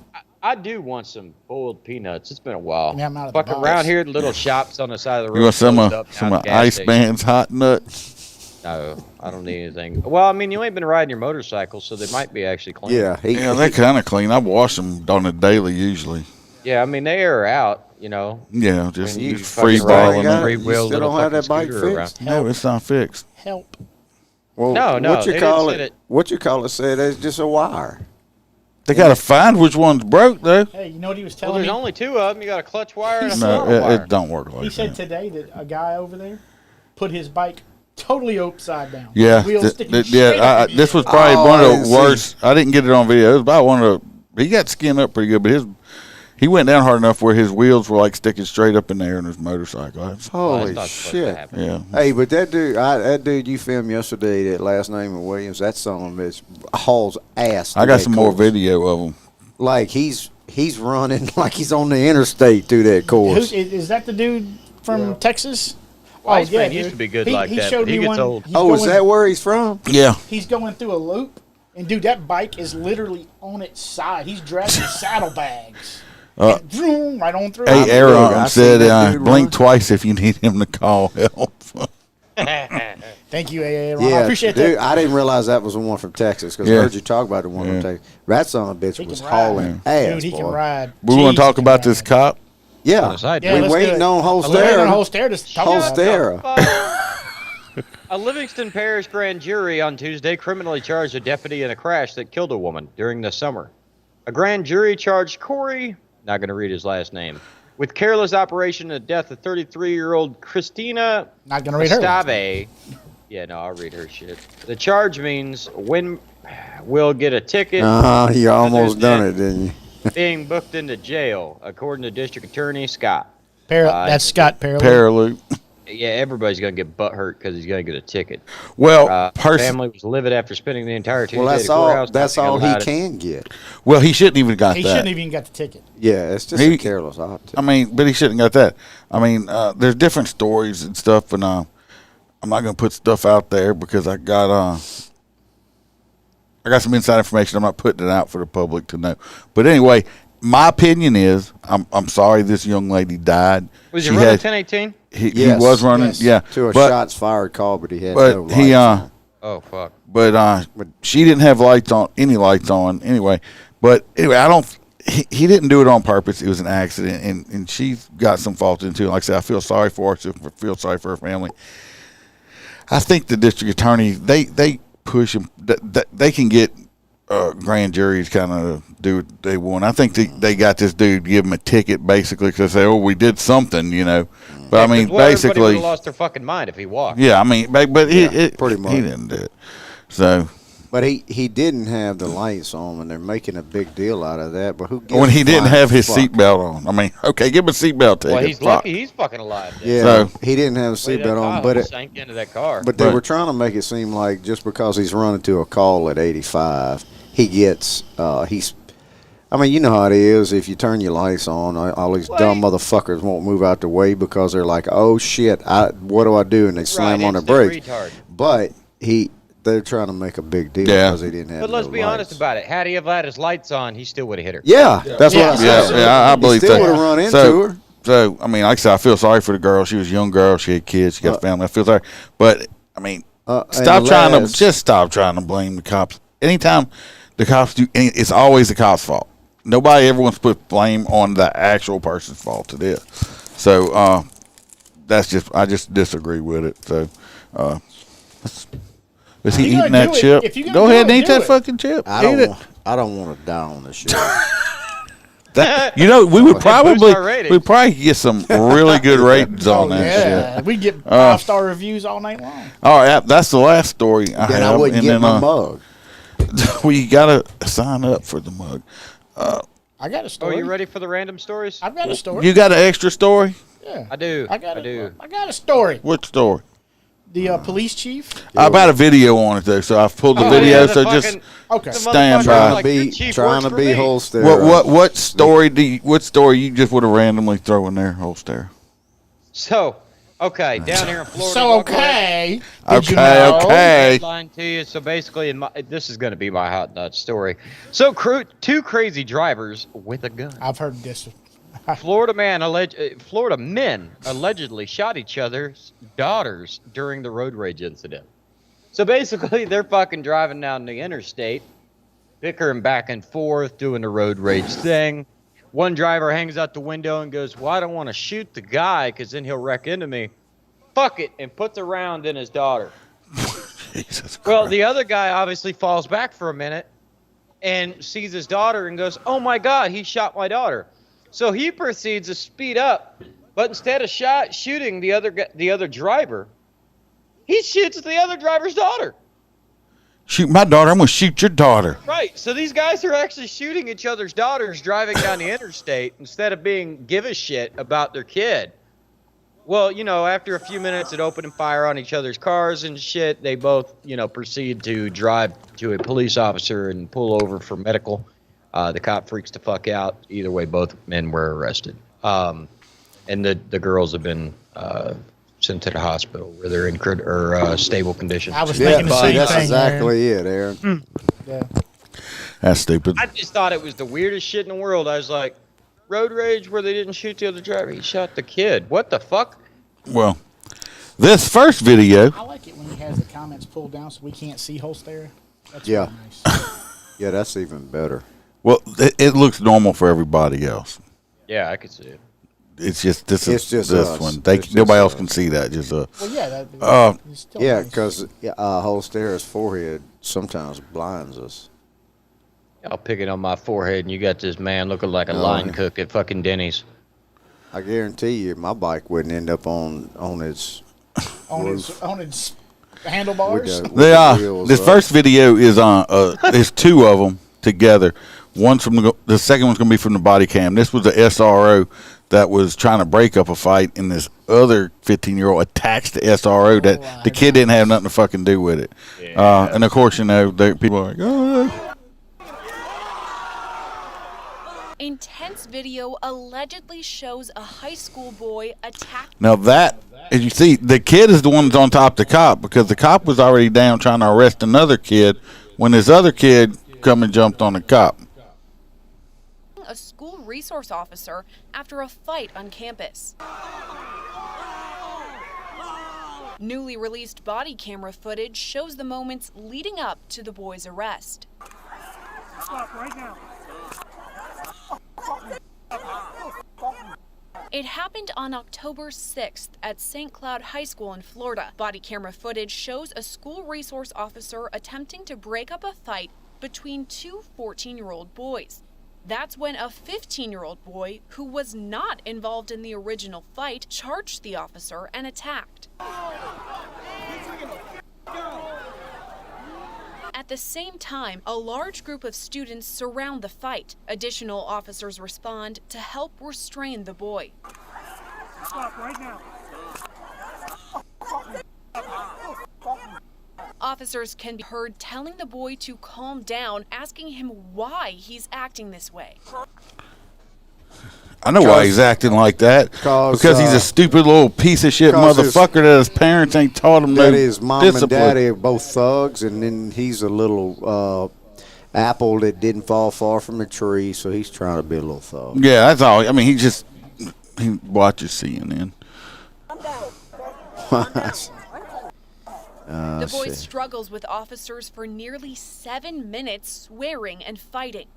I do want some boiled peanuts. It's been a while. Yeah, I'm out of the Fuck box. around here, the little shops on the side of the road. You want some closed up some down at the gas Ice station. Man's hot nuts? No, I don't need anything. Well, I mean, you ain't been riding your motorcycle, so they might be actually clean. Yeah, Yeah, they're kind of clean. I wash them on a daily usually. Yeah, I mean, they are out, you know. Yeah, just, You just fucking free ride balling around, them. free You wheel still little don't have fucking that bike scooter fixed? No, it's not fixed. Help. Well, No, what you they call didn't it? send it. What you call it? Said it's just a wire. They got to find which one's broke though. Hey, you know what he was Well, telling there's me? only 2 of them. You got a clutch wire and a He No, throttle wire. it don't work like He said that. today that a guy over there put his bike totally upside down. Yeah, Wheels sticking yeah. straight up in the This was air. probably Oh, one I of didn't the see. worst. I didn't get it on video. It was about one of the. He got skinned up pretty good, but he went down hard enough where his wheels were like sticking straight up in the air on his motorcycle. That's- Well, Holy that's not supposed to shit! happen. Yeah, Hey, but that dude you filmed yesterday, that last name of Williams, that son of a bitch hauls ass. I through got that some more course. video of them. Like he's running like he's on the interstate through that Who, course. is that the dude from Texas? Iceman used to be good like he that, showed but he me gets one. old. he's Oh, is going- that where he's from? Yeah, He's going through a loop, and dude, that bike is literally on its side. He's dragging saddlebags. And zoom, right on through. Hey, Look, Aaron I said, seen that dude blink run. twice if you need him to call help. Thank you, Aaron. I Yeah, appreciate dude, that. I didn't realize that was the one from Texas because Yeah. I heard you talk about the one from Texas. That son of a bitch He was can hauling ride. ass, Dude, he boy. can ride. We want Jeez, to talk he can about this ride. cop. Yeah, On the side, Yeah, we let's do waiting it. on We're waiting on Holster. Holster to talk about it. Holster. A Livingston Parish grand jury on Tuesday criminally charged a deputy in a crash that killed a woman during the summer. A grand jury charged Corey, not going to read his last name, with careless operation and the death of 33-year-old Christina Not gonna read her. Estave. Yeah, no, I'll read her shit. The charge means Win will get a ticket. You almost done it, didn't you? Being booked into jail, according to District Attorney Scott. That's Scott Parallel. Paraloop. Yeah, everybody's gonna get butthurt because he's gonna get a ticket. Well, Family was livid after spending the entire Tuesday Well, at that's the courthouse. all. That's nothing all he allowed it. can get. Well, he shouldn't even got He that. shouldn't have even got the ticket. Yeah, it's just He- a careless option. I mean, but he shouldn't got that. I mean, there's different stories and stuff, and I'm not gonna put stuff out there because I got some inside information. I'm not putting it out for the public to know. But anyway, my opinion is, I'm sorry this young lady died. Was he She running had- 1018? He Yes, was running, yes. yeah. To a but, shots fired call, but he had but no he lights on. Oh fuck. But she didn't have any lights on anyway. But anyway, he didn't do it on purpose. It was an accident, and she's got some fault in it too. Like I said, I feel sorry for her. I feel sorry for her family. I think the district attorney, they push him. They can get grand juries kind of do what they want. I think they got this dude give him a ticket basically because they say, oh, we did something, you know. But I mean, Everybody basically, would have lost their fucking mind if he walked. yeah. I mean, but pretty much. he didn't do it. So But he didn't have the lights on, and they're making a big deal out of that. But who gives when he a didn't flying have his fuck? seatbelt on, I mean, okay, give him a seatbelt ticket. Well, he's Fuck. lucky he's fucking alive. then. Yeah, So- he didn't have a The way that seatbelt on, Tahoe but sank into that car. they Right. were trying to make it seem like just because he's running to a call at 85, he gets he's. I mean, you know how it is. If you turn your lights on, all these dumb motherfuckers won't move out the way because they're like, "Oh shit, what do I do?" And they slam on the brakes. Retard. But they're trying to make a big deal Yeah. because he didn't have. But let's no be honest lights. about it. Had he have had his lights on, he still would have hit her. Yeah, that's what I said. Yeah, I believe he still that. would have run into So- her. So, I mean, like I said, I feel sorry for the girl. She was a young girl. She had kids. She got a family. I feel sorry. But, I mean, stop trying to blame the cops. Anytime the cops do anything, it's always the cops' fault. Nobody ever wants to put blame on the actual person's fault it is. So, I just disagree with it. So, is he If you're eating gonna that do it- chip? if you're gonna Go do ahead and it, eat do that it. fucking chip. I Eat it. don't want to die on this shit. You know, we would boost probably our ratings. we'd probably get some really good ratings on that yeah, shit. we get 5-star reviews all night long. All right, that's the last story I Then have. I wouldn't and get then, my mug. we gotta sign up for the mug. I got a Oh, story. you ready for the random stories? I've got a story. You got an extra story? yeah, I do. I got do. I got a story. What story? The police chief. I've got a video on it though, so I've pulled the Oh, video. yeah, the so fucking- just Okay. the Stand motherfucker by. was like, "Your chief Trying works to for be me." Holster. what story what story you just would have randomly throw in there, Holster? So, okay, down here in Florida. So local okay. Did you Okay, know? okay. Lying to you. So basically, this is going to be my hot nut story. So, two crazy drivers with a gun. I've heard this. Florida men allegedly shot each other's daughters during the road rage incident. So basically, they're fucking driving down the interstate, bickering back and forth, doing the road rage thing. One driver hangs out the window and goes, "Well, I don't want to shoot the guy because then he'll wreck into me. Fuck it," and puts a round in his daughter. Jesus Well, Christ. the other guy obviously falls back for a minute and sees his daughter and goes, "Oh my God, he shot my daughter." So he proceeds to speed up, but instead of shooting the other driver, he shoots the other driver's daughter. Shoot my daughter, I'm gonna shoot your daughter. Right. So these guys are actually shooting each other's daughters driving down the interstate instead of give a shit about their kid. Well, after a few minutes of opening fire on each other's cars and shit, they both, proceed to drive to a police officer and pull over for medical. The cop freaks the fuck out. Either way, both men were arrested. And the girls have been sent to the hospital where they're in stable condition. I was Yeah, thinking the buddy, same that's thing. exactly it, Aaron. Yeah. That's stupid. I just thought it was the weirdest shit in the world. I was like, road rage where they didn't shoot the other driver. He shot the kid. What the fuck? Well, this first video, I like it when he has the comments pulled down so we can't see Holster. That's Yeah. really nice. Yeah, that's even better. well, it looks normal for everybody else. Yeah, I could see it. It's just It's just this us. one. It's just Nobody else us. can see that. Just Well, yeah. it's still Yeah, nice. because Holster's forehead sometimes blinds us. I'll pick it on my forehead, and you got this man looking like a Oh, line yeah. cook at fucking Denny's. I guarantee you, my bike wouldn't end up on its on its handlebars. They are. This first video is on. There's two of them together. One's from the second one's going to be from the body cam. This was the SRO that was trying to break up a fight, and this other 15-year-old attacks the SRO that the kid didn't have nothing to fucking do with it. Yeah. And of course, you know, people are like, oh. Intense video allegedly shows a high school boy attack. Now that, as you see, the kid is the one that's on top of the cop because the cop was already down trying to arrest another kid when this other kid come and jumped on the cop. A school resource officer after a fight on campus. Newly released body camera footage shows the moments leading up to the boy's arrest. Stop right now. It happened on October 6th at St. Cloud High School in Florida. Body camera footage shows a school resource officer attempting to break up a fight between two 14-year-old boys. That's when a 15-year-old boy, who was not involved in the original fight, charged the officer and attacked. At the same time, a large group of students surround the fight. Additional officers respond to help restrain the boy. Stop right now. Officers can be heard telling the boy to calm down, asking him why he's acting this way. I know why he's acting like that. Because he's a stupid little piece of shit motherfucker that his parents ain't taught him that no his mom discipline. and daddy are both thugs, and then he's a little apple that didn't fall far from the tree, so he's trying to be a little thug. Yeah, that's all. I mean, he watches CNN. The boy struggles with officers for nearly 7 minutes, swearing and fighting.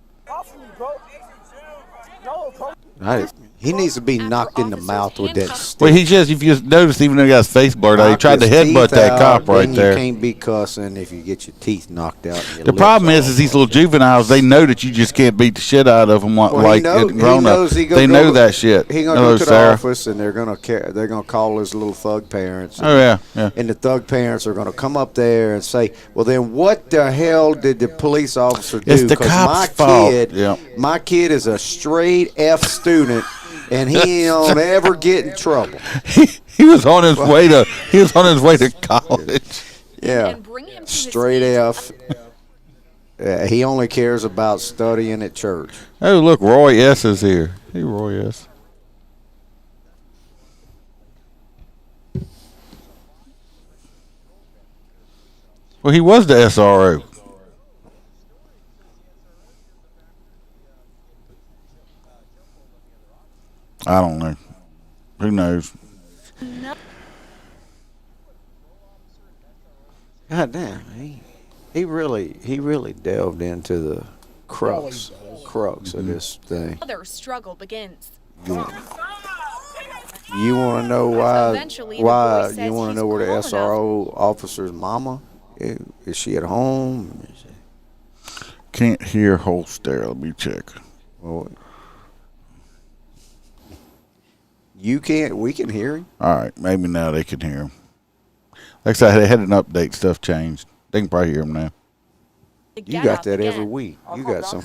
He needs to be knocked in the mouth with that stick. Well, if you notice, even though he got his face blurred out, he tried to headbutt that cop right there. You can't be cussing if you get your teeth knocked out. The problem is these little juveniles, they know that you just can't beat the shit out of them like grown ups. They know that shit. He's gonna go to the office, and they're gonna call his little thug parents. Oh yeah. And the thug parents are gonna come up there and say, "Well, then what the hell did the police officer do?" It's the cop's fault. My kid is a straight F student. And he don't ever get in trouble. He was on his way to college. Yeah, straight F. He only cares about studying at church. Oh, look, Roy S. is here. Hey, Roy S. Well, he was the SRO. I don't know. Who knows? God damn, he really delved into the crux of this thing. Other struggle begins. You want to know why you want to know where the SRO officer's mama is? She at home? Can't hear Holster. Let me check. Well, you can't. We can hear him. All right, maybe now they can hear him. Like I said, they had an update. Stuff changed. They can probably hear him now. You got that every week. You got some.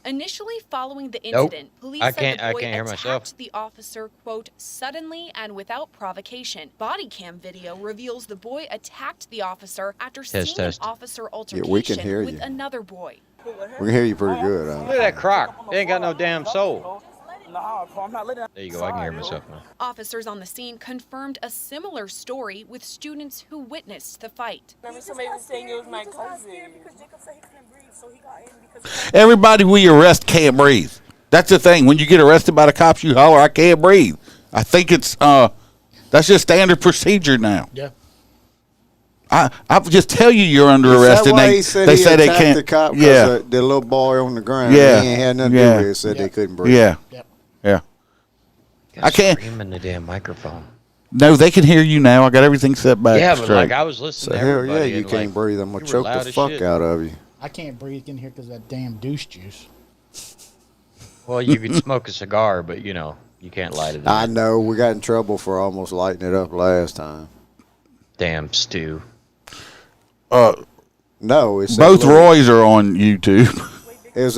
Initially following the incident, police said the boy attacked the officer, quote, suddenly and without provocation. Body cam video reveals the boy attacked the officer after seeing an officer altercation with another boy. We can hear you pretty good. Look at that croc. They ain't got no damn soul. There you go. I can hear myself now. Officers on the scene confirmed a similar story with students who witnessed the fight. Everybody we arrest can't breathe. That's the thing. When you get arrested by the cops, you holler, "I can't breathe." I think it's that's just standard procedure now. Yeah. I just tell you you're under arrest, and they say they can't. The cop the little boy on the ground. Yeah, he ain't had nothing to do with it. Said they couldn't breathe. Yeah, yeah. I can't. Scream in the damn microphone. No, they can hear you now. I got everything set back. Yeah, straight. but like I was listening. So to hell yeah, everybody you and, can't breathe. I'm gonna choke the fuck out of you. I can't breathe in here because of that damn douche juice. Well, you could smoke a cigar, but you know you can't light it. I know we got in trouble for almost lighting it up last time. Damn stew. No, it's Both Roys are on YouTube. It's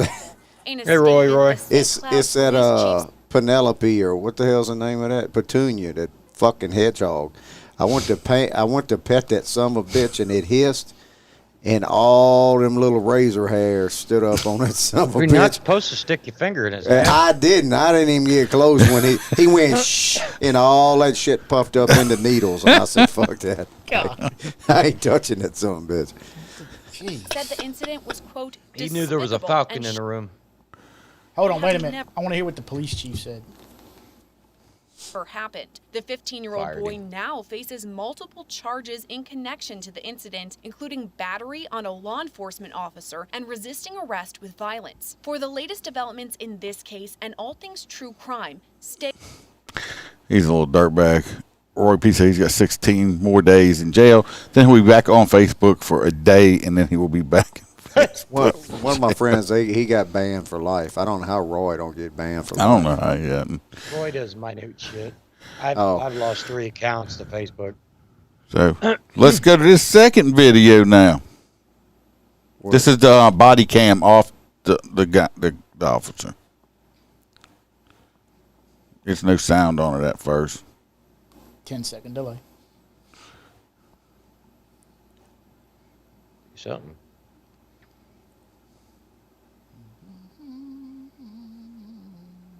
Hey, Roy. it's at Penelope, or what the hell's the name of that? Petunia, that fucking hedgehog. I went to pet that son of a bitch, and it hissed, and all them little razor hairs stood up on that son of a You're not bitch. supposed to stick your finger in his And ass. I didn't. I didn't even get close when he went shh, and all that shit puffed up into needles. And I said, "Fuck that! God. I ain't touching that son of a bitch." Said the incident was, quote, He knew there was a despicable falcon and in the room. Hold on, wait a minute. I want to hear what the police chief said. never happened. The 15-year-old Fired boy him. now faces multiple charges in connection to the incident, including battery on a law enforcement officer and resisting arrest with violence. For the latest developments in this case and all things true crime, stay. He's a little dirtbag. Roy P said he's got 16 more days in jail. Then he'll be back on Facebook for a day, and then he will be back. One of my friends, he got banned for life. I don't know how Roy don't get banned for life. I don't know how he got. Roy does minute shit. I've lost 3 accounts to Facebook. So let's go to this second video now. This is the body cam off the officer. There's no sound on it at first. 10-second delay. Something.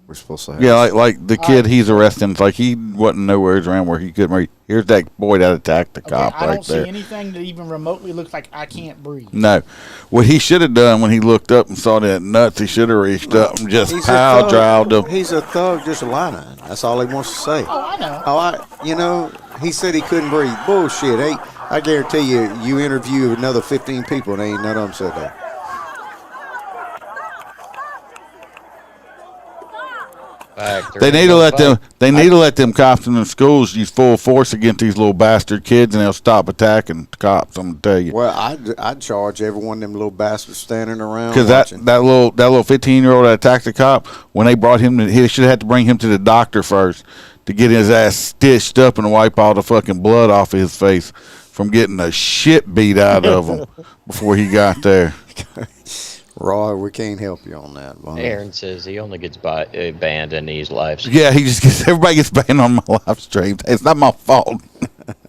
We're supposed to have. Yeah, like the kid he's arresting. It's like he wasn't nowhere around where he couldn't read. Here's that boy that attacked the cop I right don't there. see anything that even remotely looks like I can't breathe. No. What he should have done when he looked up and saw that nuts, he should have reached up and just He's a pow thug. drived him. He's a thug, just a line. That's all he wants to say. Oh, I know. He said he couldn't breathe. Bullshit. Hey, I guarantee you interview another 15 people and ain't none of them said that. They need to let them. They need to let them cops in the schools use full force against these little bastard kids, and they'll stop attacking the cops. I'm gonna tell you. Well, I'd charge every one of them little bastards standing around. Because that little 15-year-old that attacked the cop, when they brought him, he should have had to bring him to the doctor first to get his ass stitched up and wipe all the fucking blood off of his face from getting the shit beat out of him before he got there. Roy, we can't help you on that. Boy. Aaron says he only gets banned in these lives. Yeah, everybody gets banned on my live stream. It's not my fault.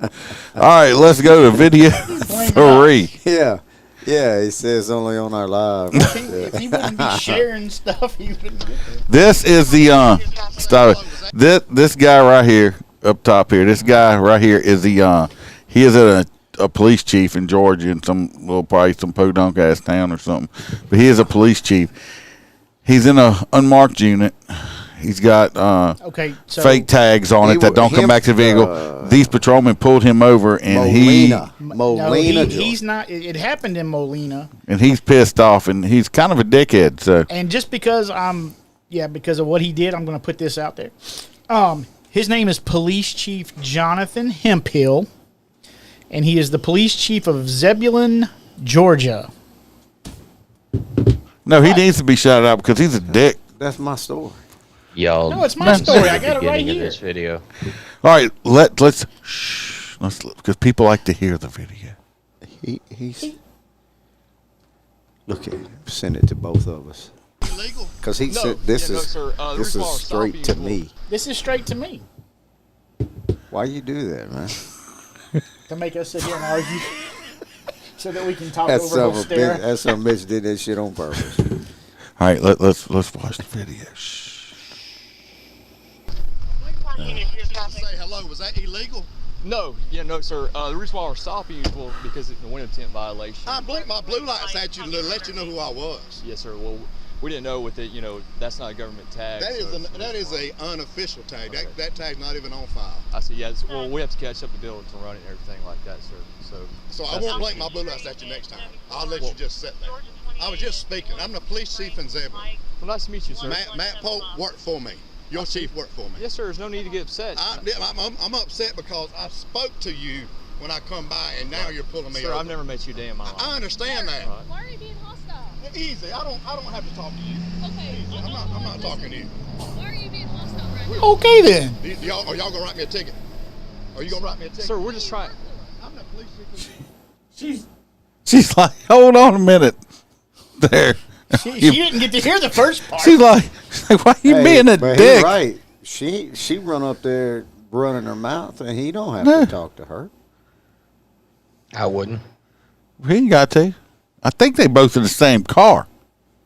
All right, let's go to video 3. Yeah, he says only on our live. If he wouldn't be sharing stuff, he wouldn't get there. This is the stop it. This guy right here up top here. This guy right here is the he is a police chief in Georgia in probably some podunk ass town or something. But he is a police chief. He's in a unmarked unit. He's got fake tags on it that don't come back to the vehicle. These patrolmen pulled him over, and Molina. He's not. It happened in Molina, and he's pissed off, and he's kind of a dickhead. So, and just because because of what he did, I'm going to put this out there. His name is Police Chief Jonathan Hemphill, and he is the police chief of Zebulon, Georgia. No, he needs to be shut out because he's a dick. That's my story. Y'all. No, it's my story. I got it right Beginning of here. this video. All right, let's because people like to hear the video. He's look at him. Send it to both of us. Illegal? Because he said this is straight to me. This is straight to me. Why you do that, man? To make us sit here and argue, so that we can talk That over the stare. That some bitch did that shit on purpose. All right, let's watch the video. Say hello. Was that illegal? No, sir. The reason why we're stopping you is because it's a wind intent violation. I blinked my blue lights at you to let you know who I was. Yes, sir. Well, we didn't know with it. That's not a government tag. That is a unofficial tag. Okay. That tag's not even on file. I see. Yeah. Well, we have to catch up the bill to run it and everything like that, sir. So I won't blink my blue lights at you next time. I'll let you just sit there. I was just speaking. I'm the police chief in Zebulon. Well, nice to meet you, sir. Matt Pope worked for me. Your chief worked for me. Yes, sir. There's no need to get upset. I'm upset because I spoke to you when I come by, and now you're pulling me Sir, over. I've never met you a day in my life. I understand that. Right. Why are you being hostile? Easy. I don't have to talk to you. Okay. Easy. I'm not talking to you. Why are you being hostile right now? Okay then. Are y'all gonna write me a ticket? Are you gonna write me a ticket? Sir, we're just trying. I'm the police chief. She's like, hold on a minute. There. She didn't get to hear the first part. She's like, why you being a but dick? He's right. She run up there running her mouth, and he don't have to talk to her. I wouldn't. He ain't got to. I think they both in the same car.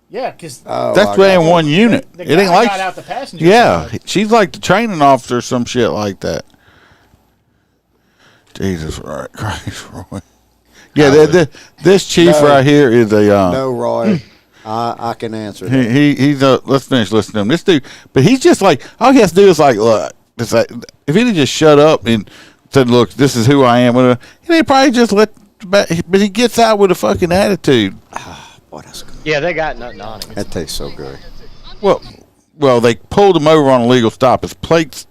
Yeah, because That's why in one unit. the It ain't guy like got out the passenger yeah. side. She's like the training officer or some shit like that. Jesus Christ, Roy. Yeah, this chief right here is a No, Roy. I can answer that. he's a. Let's finish listening to him. This dude, but he's just like all he has to do is like look. It's like, if he'd just shut up and said, "Look, this is who I am," he'd probably just let. But he gets out with a fucking attitude. Boy, that's good. Yeah, they got nothing on him. That tastes so good. Well, they pulled him over on a legal stop. His plates.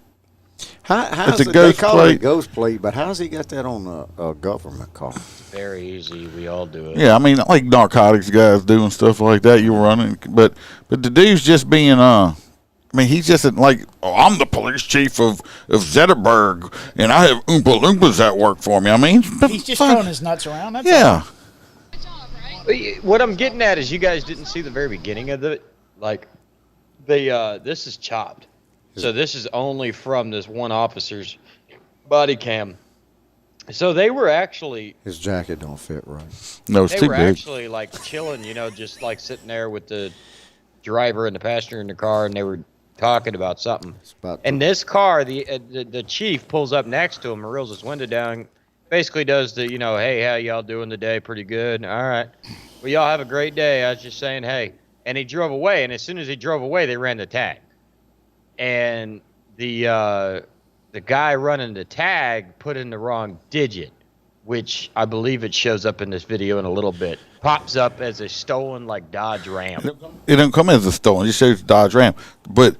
How's It's a it, ghost they call it a plate. ghost plate, but how's he got that on a government car? Very easy. We all do it. Yeah, I mean, like narcotics guys doing stuff like that. You're running, but the dude's just being I mean, he's just like, oh, I'm the police chief of Zetterberg, and I have Oompa Loompas that work for me. I mean, He's just throwing his nuts around. That's yeah. What I'm getting at is you guys didn't see the very beginning of it. Like, this is chopped. So this is only from this one officer's body cam. So they were actually... His jacket don't fit right. No, it's they too were big. actually, like, chilling, just, like, sitting there with the driver and the passenger in the car, and they were talking about something. And this car, the chief pulls up next to him and rolls his window down, basically does the, hey, how y'all doing today? Pretty good. All right. Well, y'all have a great day. I was just saying, hey. And he drove away, and as soon as he drove away, they ran the tag. And the guy running the tag put in the wrong digit, which I believe it shows up in this video in a little bit. Pops up as a stolen, like, Dodge Ram. It don't come as a stolen. It just shows Dodge Ram. But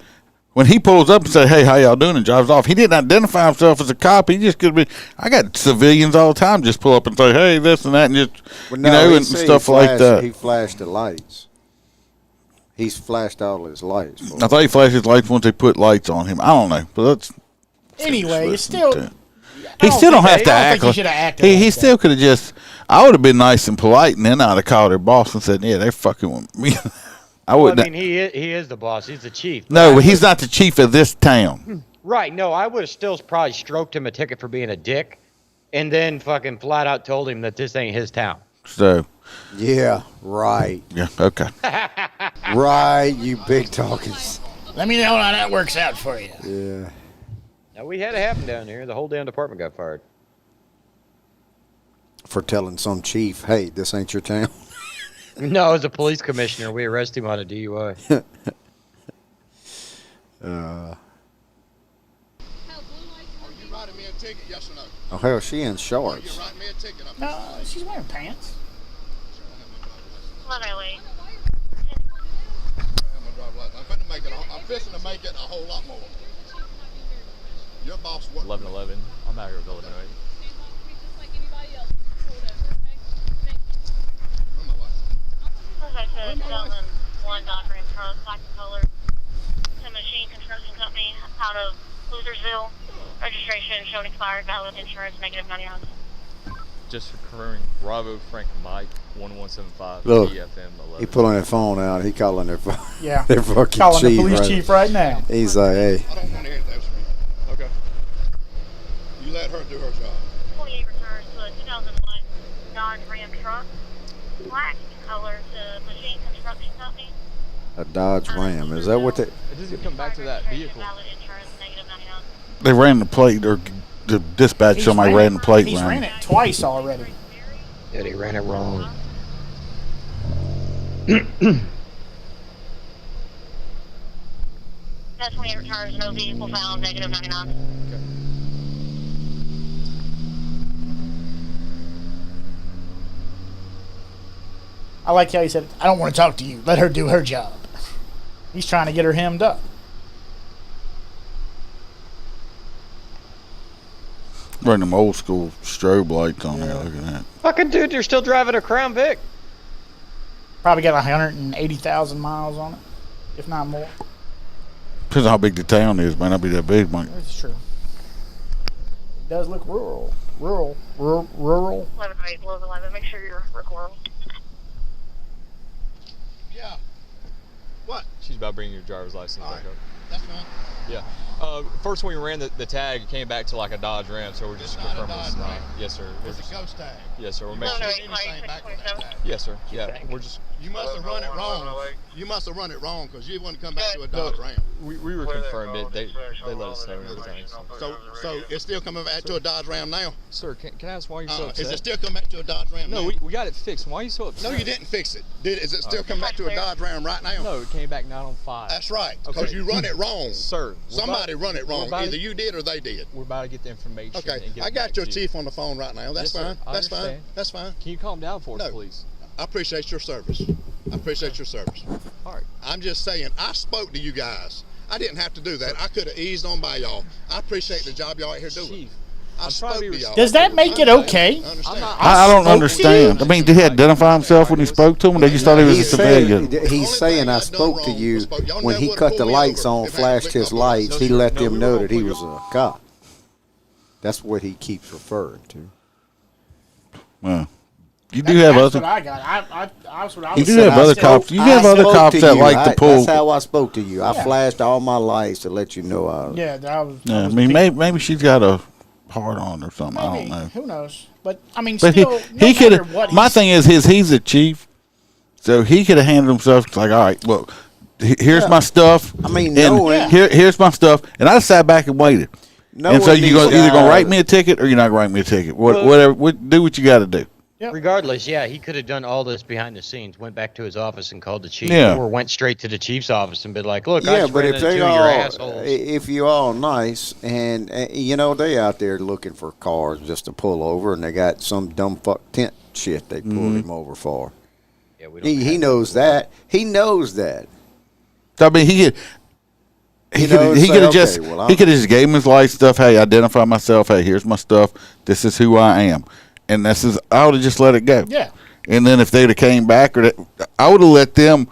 when he pulls up and says, "Hey, how y'all doing?" and drives off, he didn't identify himself as a cop. He just could be. I got civilians all the time just pull up and say, "Hey, this and that," and just and stuff like that. He flashed the lights. He's flashed all his lights. I thought he flashed his lights once they put lights on him. I don't know, but that's Anyway, it's still. he still don't have to I don't act. think he should have acted. He like still could have just. I would have been nice and polite, and then I'd have called their boss and said, "Yeah, they're fucking with me." I wouldn't. I mean, he is the boss. He's the chief. No, but he's not the chief of this town. Right. No, I would have still probably stroked him a ticket for being a dick, and then fucking flat out told him that this ain't his town. So. Yeah. Right. Yeah. Okay. Right. You big talkers. Let me know how that works out for you. Yeah. Now, we had it happen down here. The whole damn department got fired. For telling some chief, "Hey, this ain't your town." No, as a police commissioner, we arrested him on a DUI. Are you writing me a ticket, yes or no? Oh hell, she in Are shorts. you writing me a ticket? No, she's wearing pants. I'm fixing to make it a whole lot more. Your boss worked. 11-11. I'm out here with Illinois. One Dodge Ram truck, black color, to Machine Construction Company out of Losersville. Registration shown expired, valid insurance, -99. Just for confirming, Bravo Frank Mike 1175 Look, EFM 11. he pulling their phone out. He calling their phone. Yeah. Their fucking Calling chief. the police right? chief right now. He's like, "Hey." I don't want to hear that from you. Okay. You let her do her job. 28 returns to a 2001 Dodge Ram truck, black color to Machine Construction Company. A Dodge Ram. Is that what they? It doesn't come back to that vehicle. Valid insurance, -99. They ran the plate, or the dispatch somebody ran the plate. He's wrong. ran it twice already. Yeah, they ran it wrong. That's 28 returns, no vehicle found, -99. I like how he said, "I don't want to talk to you. Let her do her job." He's trying to get her hemmed up. Running them old school strobe lights on there. Look at that. Fucking dude, you're still driving a Crown Vic. Probably got 180,000 miles on it, if not more. Depends on how big the town is. Might not be that big, Mike. That's true. It does look rural. Rural. 11-8, 11. Make sure you're recording. Yeah. What? She's about bringing your driver's license All back right. up. That's fine. Yeah. First, when we ran the tag, it came back to like a Dodge Ram, so we're just It's not a confirming. Dodge Ram. Yes, sir. We're It's just, a ghost tag. yes, sir. We're You making. must No, have no, anything back with that 2627. tag. Yes, sir. Yeah. We're just. You must have run it wrong. You must have run it wrong because you want to come back to a Dodge Ram. We were confirmed it. They let us know and everything. So it's still coming back to a Dodge Ram now? Sir, can I ask why you're so upset? Is it still coming back to a Dodge Ram No, now? we got it fixed. Why are you so upset? No, you didn't fix it. Is it still coming back to a Dodge Ram right now? No, it came back not on 5. That's right, because Okay. you run it wrong. Sir, Somebody run it wrong. about Either to- you did or they did. We're about to get the information. Okay, and get I it got back your to you. chief on the phone right now. That's Yes, sir. fine. I That's fine. understand. That's fine. Can you calm down for us, No. please? I appreciate your service. I appreciate your service. All right. I'm just saying, I spoke to you guys. I didn't have to do that. I could have eased on by y'all. I appreciate the job y'all out here doing. Chief, I I'm trying spoke to be to y'all. Does that make it okay? I understand. I don't understand. I mean, did he identify himself when he spoke to him, or they just thought he was a civilian? He's saying I spoke to you when he cut the lights on, flashed his lights. He let them know that he was a cop. That's what he keeps referring to. Well, you do have That's other. what I got. That's what I You was do saying. have other cops. You have other spoke cops to that you. like to pull. That's how I spoke to you. I Yeah. flashed all my lights to let you know. Yeah, that was. Yeah, I was mean, the maybe she's got a hard on or something. I maybe. don't know. Who knows? But I mean, But still, he could have. have. My thing is he's a chief, so he could have handled himself like, all right, well, here's my stuff. I mean, and knowing- here's my stuff, and I just sat back and waited. And so Knowing you're these either gonna guys- write me a ticket or you're not gonna write me a ticket. Whatever. Do what you got to do. Yep. Regardless, yeah, he could have done all this behind the scenes, went back to his office and called the chief, Yeah. or went straight to the chief's office and been like, look, I Yeah, just but ran if into they your all, assholes. if you all nice, and you know they out there looking for cars just to pull over, and they got some dumb fuck tent shit they pulled him over for. Yeah, we don't He have knows that. He knows that. So, I mean, he could. He You know, could say, have okay, just well, he could have just gave him his life stuff. Hey, identify myself. Hey, here's my stuff. This is who I am, and this is. I would have just let it go. Yeah. And then if they'd have came back, I would have let them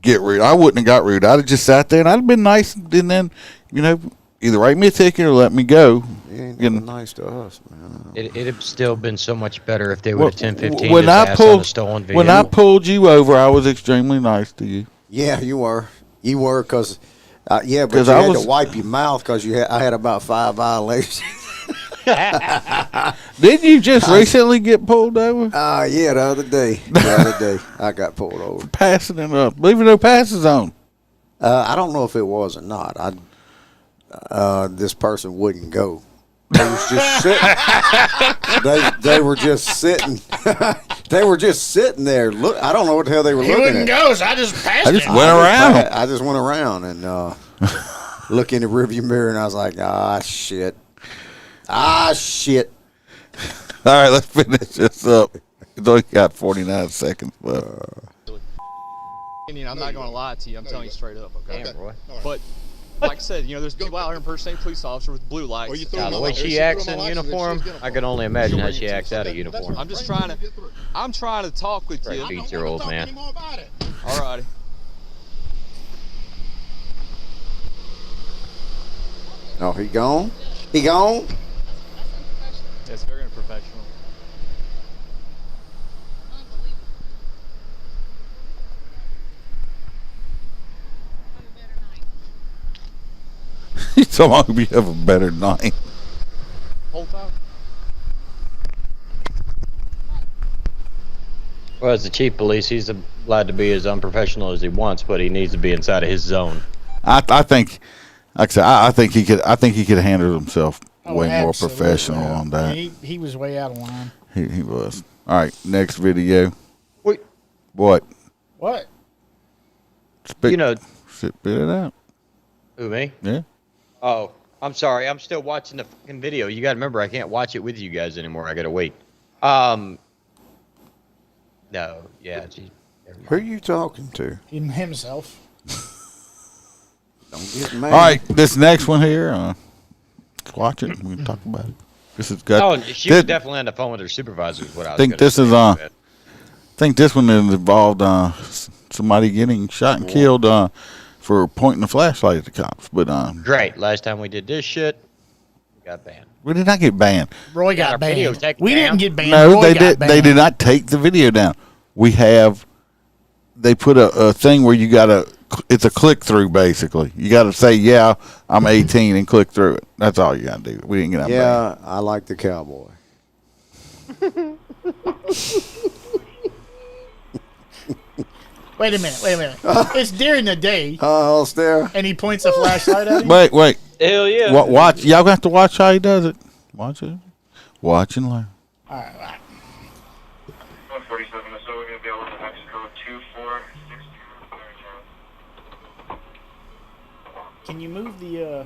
get rude. I wouldn't have got rude. I'd have just sat there and I'd have been nice, and then either write me a ticket or let me go. He ain't You nothing know. nice to us, man. It'd have still been so much better if they would have 10-15 when his I ass on a pulled stolen vehicle. when I pulled you over, I was extremely nice to you. Yeah, you were. You were because, yeah, but 'Cause you I had was- to wipe your mouth because I had about 5 violations. Didn't you just recently get pulled over? Yeah, the other day. The other day, I got pulled over. Passing it up, leaving no passes on. I don't know if it was or not. This person wouldn't go. They was just sitting. They were just sitting. They were just sitting there. Look, I don't know what the hell they were He looking wouldn't at. go, so I just passed I just him. went around. I just went around and look in the rearview mirror, and I was like, shit. Shit. All right, let's finish this up. It's only got 49 seconds left. Indian, I'm not going to lie to you. I'm telling you straight up, okay? Damn, boy. But like I said, there's people out here impersonating police officers with blue lights. Well, you threw Now, my the way license. she She acts threw in my license, uniform, she's gonna I can only imagine how she acts out of Okay, uniform. I'm just trying to talk with Right, you. beats your old man. Alrighty. Oh, he gone? He gone? That's very unprofessional. So long we have a better night. Whole time? Well, as the chief of police, he's allowed to be as unprofessional as he wants, but he needs to be inside of his zone. I think, like I said, I think he could. I think he could have handled himself way more Absolutely. professional on that. He was way out of line. He was. All right, next video. Wait. What? What? Spit, You know, spit it out. who, me? Yeah. Oh, I'm sorry. I'm still watching the fucking video. You got to remember, I can't watch it with you guys anymore. I got to wait. No, yeah. Gee, never mind. Who are you talking to? Himself. Don't get mad. All right, this next one here. Let's watch it. We can talk about it. This has got. Oh, she was definitely on the phone with her supervisor. Is what I was think gonna this say. is think this one involved somebody getting shot and killed for pointing a flashlight at the cops. But Great. Last time we did this shit, we got banned. we did not get banned. Roy Got got our video banned. taken We down. didn't get banned. No, Roy they got did. banned. They did not take the video down. We have. They put a thing where you gotta. It's a click through basically. You gotta say, "Yeah, I'm 18," and click through it. That's all you gotta do. We didn't get out. Yeah, I like the cowboy. Wait a minute. It's during the day, Oh, there. and he points a flashlight at him. Wait. Hell yeah. Watch. Y'all have to watch how he does it. Watch it. Watch and learn. All right. 147, so we're going to be able to Mexico 2462. Can you move the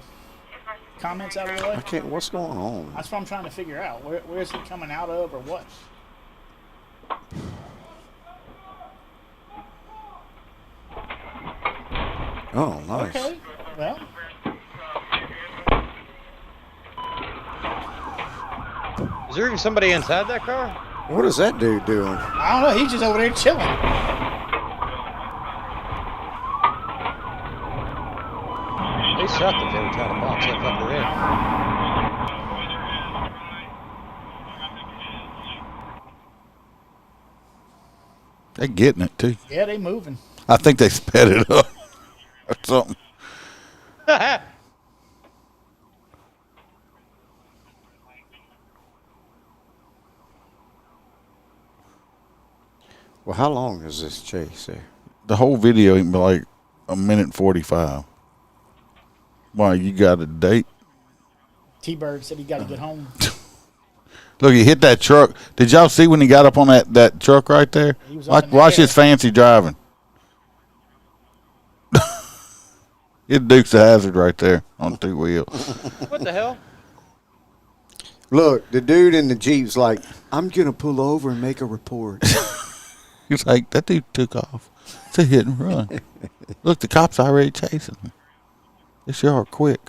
comments out of the way? I can't. What's going on? That's what I'm trying to figure out. Where is he coming out of, or what? Oh, nice. Okay. Well, Is there even somebody inside that car? What is that dude doing? I don't know. He's just over there chilling. They sucked if they were trying to box that fucker in. They're getting it too. Yeah, they moving. I think they sped it up or something. Well, how long is this chase there? The whole video ain't but like a minute 45. Why, you got a date? T-Bird said he got to get home. Look, he hit that truck. Did y'all see when he got up on that truck right there? He was up in the Watch air. his fancy driving. It Dukes of Hazzard right there on 2 wheels. What the hell? Look, the dude in the Jeep's like, I'm going to pull over and make a report. He's like, that dude took off. It's a hit and run. Look, the cops already chasing him. They sure are quick.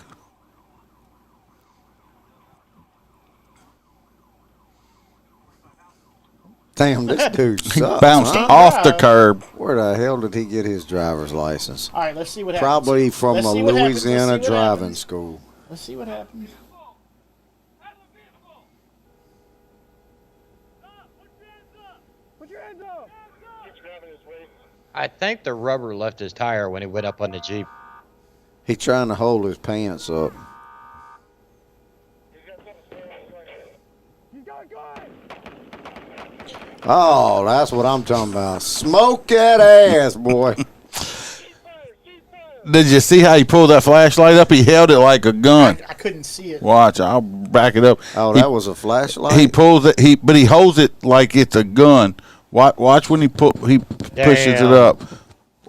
Damn, this dude He sucks. bounced huh? off the curb. Where the hell did he get his driver's license? All right, let's see what happens. Probably from Let's a see what happens. Let's see Louisiana what driving happens. school. Let's see what happens. I think the rubber left his tire when he went up on the Jeep. He trying to hold his pants up. Oh, that's what I'm talking about. Smoke that ass, boy. Did you see how he pulled that flashlight up? He held it like a gun. I couldn't see it. Watch, I'll back it up. Oh, He- that was a flashlight? He pulls it. But he holds it like it's a gun. Watch when he pushes it Damn. up.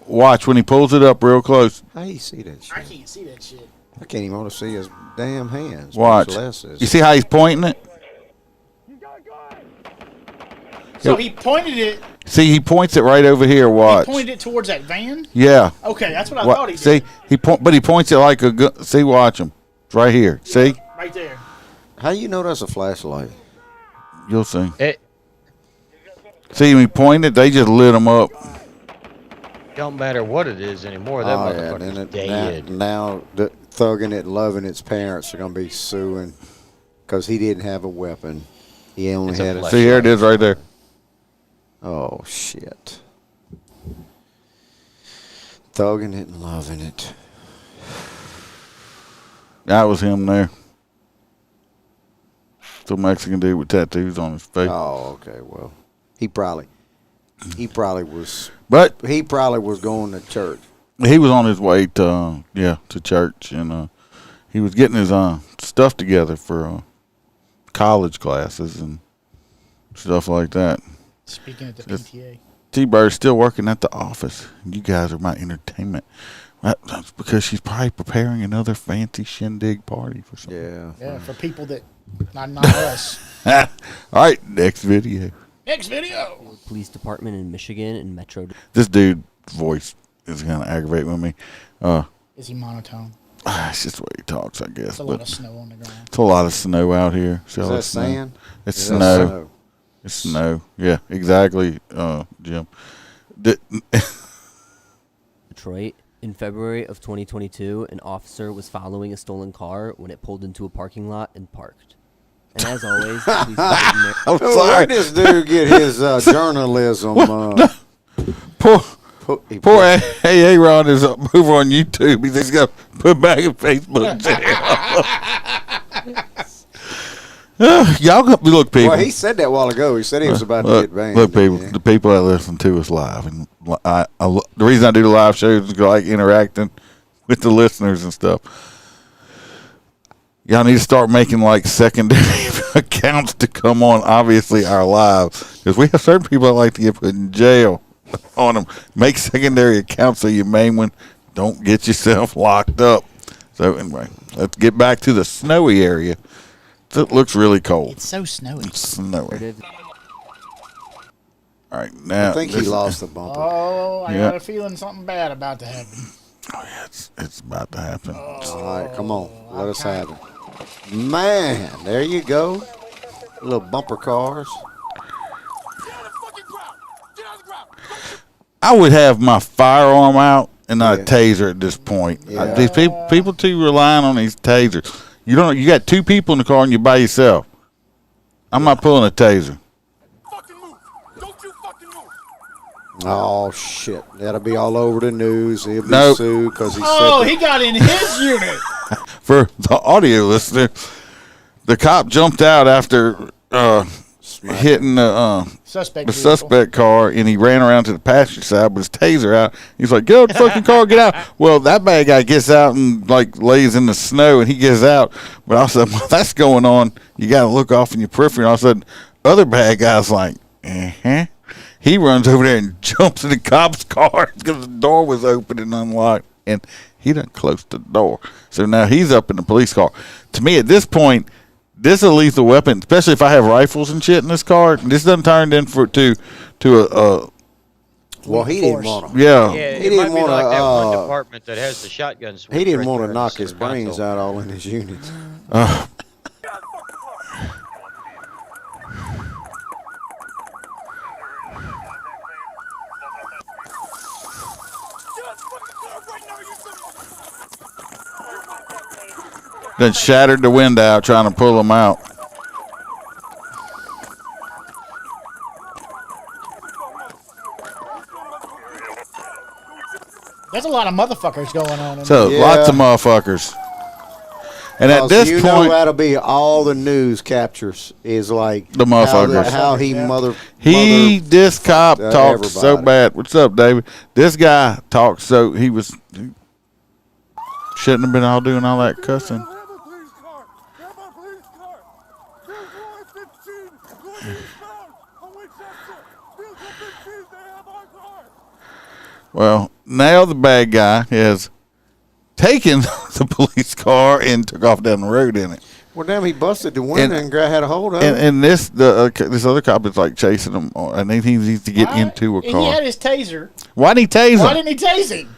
Watch when he pulls it up real close. How you see that I shit? can't see that shit. I can't even want to see his damn hands. Watch. much less his- You see how he's pointing it? So he pointed it. See, he points it right over here. He Watch. pointed it towards that van. Yeah. Okay, that's what I Wa- thought he did. See, but he points it like a gun. See, watch him. It's right here. See, Right there. How you know that's a flashlight? you'll see. It See, when he pointed, they just lit him up. don't matter what it is anymore. That Oh, yeah. motherfucker's Then dead. now the thugging it, loving its parents are going to be suing because he didn't have a weapon. He only It's a had a. flashlight. See, here it is right there. Oh, shit. Thugging it and loving it. That was him there. Some Mexican dude with tattoos on his face. Oh, okay. Well, he probably was. But He probably was going to church. he was on his way to church, and he was getting his stuff together for college classes and stuff like that. Speaking at the It's- PTA. T-Bird's still working at the office. You guys are my entertainment. That's because she's probably preparing another fancy shindig party for something. Yeah. Yeah, for people that not us. All right, next video. Next video. Police Department in Michigan and Metro. This dude's voice is kind of aggravating with me. Is he monotone? It's just the way he talks, I guess. It's a lot of snow on the ground. It's a lot of snow out here. Is that sand? It's Is that snow. It's snow. Yeah, exactly, Jim. Detroit. In February of 2022, an officer was following a stolen car when it pulled into a parking lot and parked. And as always, the police I'm sorry. Where does this dude get his journalism? Poor Aaron is over on YouTube. He's got to put back in Facebook. Y'all look, people. Well, he said that a while ago. He said he was about to get banned. Look, people. The people that listen to us live, and the reason I do the live shows is like interacting with the listeners and stuff. Y'all need to start making like secondary accounts to come on, obviously, our live. Because we have certain people that like to get put in jail on them. Make secondary accounts so your main one don't get yourself locked up. So anyway, let's get back to the snowy area. It looks really cold. It's so snowy. It's snowy. All right, now. I think he lost the bumper. Oh, I got a feeling something bad about to happen. Oh, yeah, it's about to happen. All right, come on. Let us have it. Man, there you go. Little bumper cars. I would have my firearm out and not a taser at this point. Yeah. These people too relying on these tasers. You got two people in the car and you're by yourself. I'm not pulling a taser. Oh, shit. That'll be all over the news. He'll be sued because he said he got in his unit. For the audio listener, the cop jumped out after hitting the suspect car, and he ran around to the passenger side with his taser out. He's like, "Get out the fucking car, get out!" Well, that bad guy gets out and like lays in the snow, and he gets out. But all of a sudden, while that's going on, you got to look off in your periphery. And all of a sudden, other bad guy's like, He runs over there and jumps in the cop's car because the door was open and unlocked, and he done closed the door. So now he's up in the police car. To me, at this point, this is a lethal weapon, especially if I have rifles and shit in this car. This doesn't turn into a well, he didn't want to. Yeah. He didn't want like that one department that has the shotgun switch. He didn't right want there to in knock the his center brains console. out all in his unit. Then shattered the window out trying to pull them out. There's a lot of motherfuckers going on. So lots of motherfuckers. And at this you point, know that'll be all the news captures is like the motherfuckers. How he this cop talked so everybody. bad. What's up, David? This guy talked so he shouldn't have been all doing all that cussing. Well, now the bad guy has taken the police car and took off down the road in it. Well, damn, he busted the window and had a hold of it. And this other cop is like chasing him, and he needs to get into a car. And he had his taser. Why didn't he tase him? Why didn't he tase him?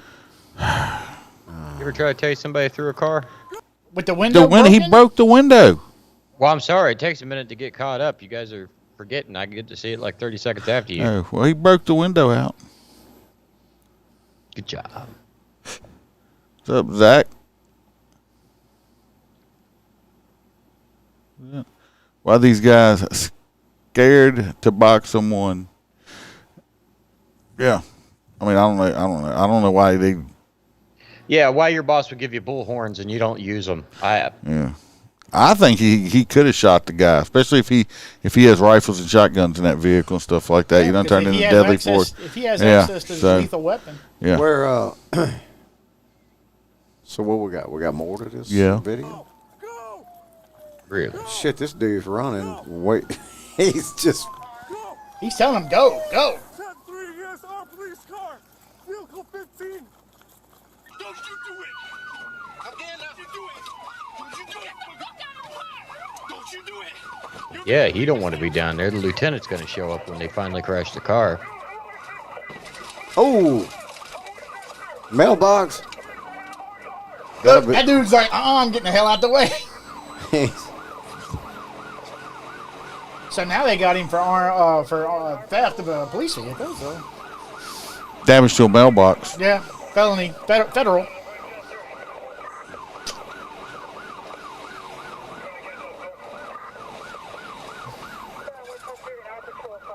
You ever try to tase somebody through a car? With the window He broke the window. Well, I'm sorry. It takes a minute to get caught up. You guys are forgetting. I get to see it like 30 seconds after you. Oh, well, he broke the window out. Good job. What's up, Zach? Yeah. Why these guys scared to box someone? Yeah, I mean, I don't know why they. Yeah, why your boss would give you bull horns and you don't use them? Yeah, I think he could have shot the guy, especially if he has rifles and shotguns in that vehicle and stuff like that. You don't turn into deadly force. If he has access to the lethal weapon. Yeah. Where? So what we got? We got more to this video. Really? Shit, this dude's running. Wait, he's telling him go. 10-3 against our police car. Vehicle 15. Don't you do it. Again, don't you do it. Don't you do it. Don't you do it. Yeah, he don't want to be down there. The lieutenant's going to show up when they finally crash the car. Oh, mailbox. Look, that dude's like, I'm getting the hell out the way. So now they got him for theft of a police vehicle. So. Damage to a mailbox. Yeah, felony, federal.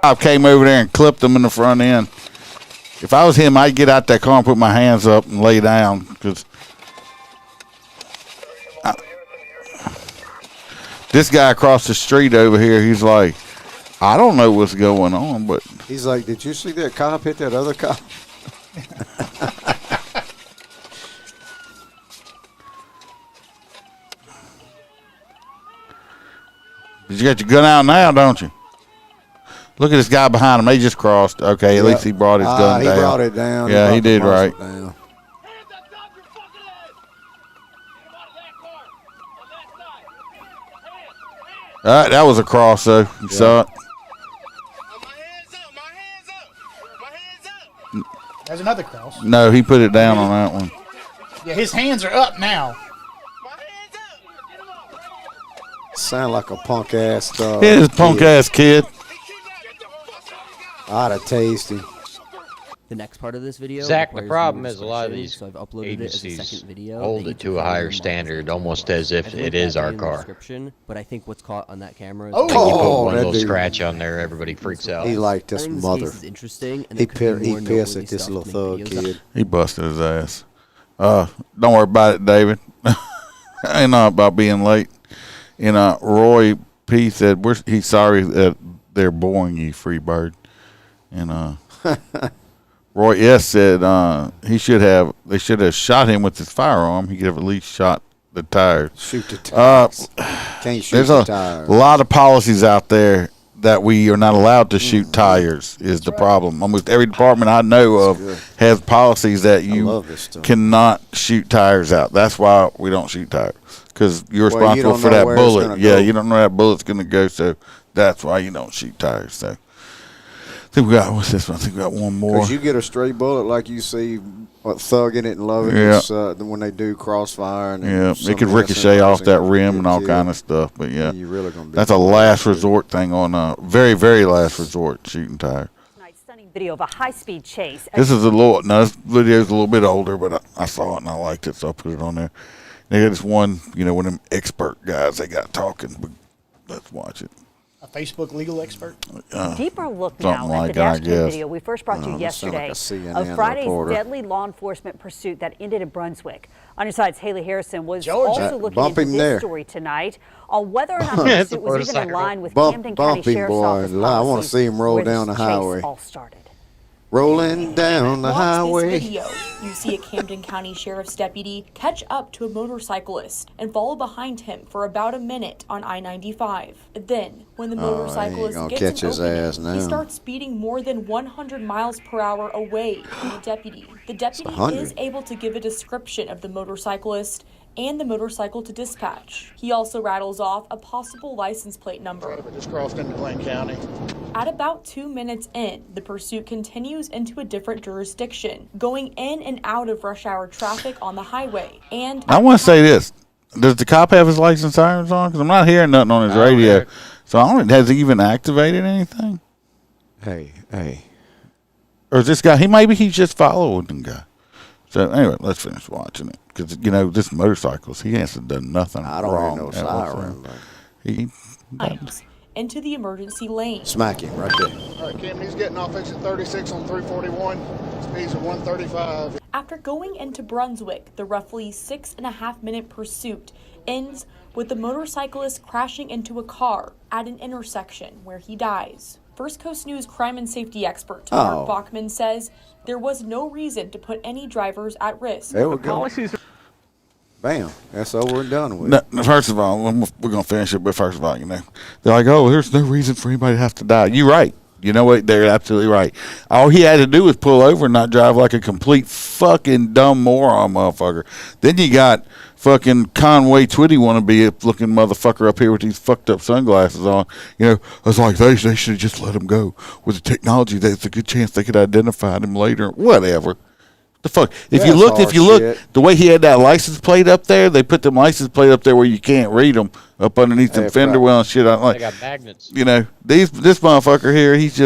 I came over there and clipped him in the front end. If I was him, I'd get out that car and put my hands up and lay down because this guy across the street over here, he's like, I don't know what's going on, but he's like, did you see that cop hit that other cop? you got your gun out now, don't you? Look at this guy behind him. He just crossed. Okay, at least he brought his gun down. He brought it down. Yeah, he did right. All right, that was a cross, though. You saw it? There's another cross. No, he put it down on that one. Yeah, his hands are up now. Sound like a punk ass dog. It is a punk ass kid. I'd have tasted him. The next part of this video. Zach, the requires problem no is a lot of description, these so I've uploaded it as a agencies second video hold that you it can to a find higher on standard, Marketplace. almost as if I can it link is that our in the car. description, but I think what's caught on that camera is Like you put one that little dude. scratch on there, everybody freaks out. He liked I this think mother. case is interesting, and He there could be more pissed noteworthy at this stuff little to thug make videos kid. He busted his ass. Don't worry about it, David. Ain't not about being late. And Roy P said he's sorry that they're boring you, Freebird. And Roy S said they should have shot him with his firearm. He could have at least shot the tires. Shoot the tires. Can't shoot There's the tires. a lot of policies out there that we are not allowed to shoot tires is the problem. Almost every department I know of has policies that you cannot shoot tires out. That's why we don't shoot tires, because you're responsible for that bullet. Yeah, you don't know where that bullet's going to go, so that's why you don't shoot tires. So I think we got, what's this one? I think we got one more. Because you get a stray bullet like you see Thug in it and Love It. Yeah. When they do crossfire. And it could ricochet off that rim and all kind of stuff. But yeah, you really gonna be that's a last resort thing on very, very last resort shooting tire. Stunning video of a high-speed chase. This is this video's a little bit older, but I saw it and I liked it, so I put it on there. They got this one, one of them expert guys they got talking. But let's watch it. A Facebook legal expert. Deeper look now at the dash cam video we first brought to you yesterday of Friday's deadly law enforcement pursuit that ended in Brunswick. On your side's Haley Harrison was also looking into this story tonight on whether or not the pursuit was even in line with Camden County Sheriff's Office policies. I want to see him roll down the highway. All started. Rolling down the highway. This video, you see a Camden County Sheriff's deputy catch up to a motorcyclist and follow behind him for about a minute on I-95. Then, when the motorcyclist gets an opening, he starts speeding more than 100 miles per hour away from the deputy. The deputy is able to give a description of the motorcyclist and the motorcycle to dispatch. He also rattles off a possible license plate number. Just crossed into Glenn County. At about 2 minutes in, the pursuit continues into a different jurisdiction, going in and out of rush hour traffic on the highway. And I want to say this. Does the cop have his license sirens on? Because I'm not hearing nothing on his radio. So I don't know, has he even activated anything? Hey. Or is this guy, maybe he's just following the guy. So anyway, let's finish watching it. Because, this motorcycles, he hasn't done nothing I don't wrong. hear no siren. He into the emergency lane. Smack him right there. All right, Cam, he's getting off exit 36 on 341. Speeds of 135. After going into Brunswick, the roughly 6.5-minute pursuit ends with the motorcyclist crashing into a car at an intersection where he dies. First Coast News crime and safety expert Mark Bachman says there was no reason to put any drivers at risk. There we go. Bam. That's over and done with. No, first of all, we're going to finish it, but first of all, they're like, oh, there's no reason for anybody to have to die. You're right. You know what? They're absolutely right. All he had to do was pull over and not drive like a complete fucking dumb moron motherfucker. Then you got fucking Conway Twitty wannabe looking motherfucker up here with these fucked up sunglasses on. I was like, they should have just let him go. With the technology, there's a good chance they could identify him later. Whatever. The fuck? If That's you look, shit. the way he had that license plate up there, they put them license plate up there where you can't read them up underneath the fender well and shit. I'm like, They got magnets. you know, this motherfucker here, he's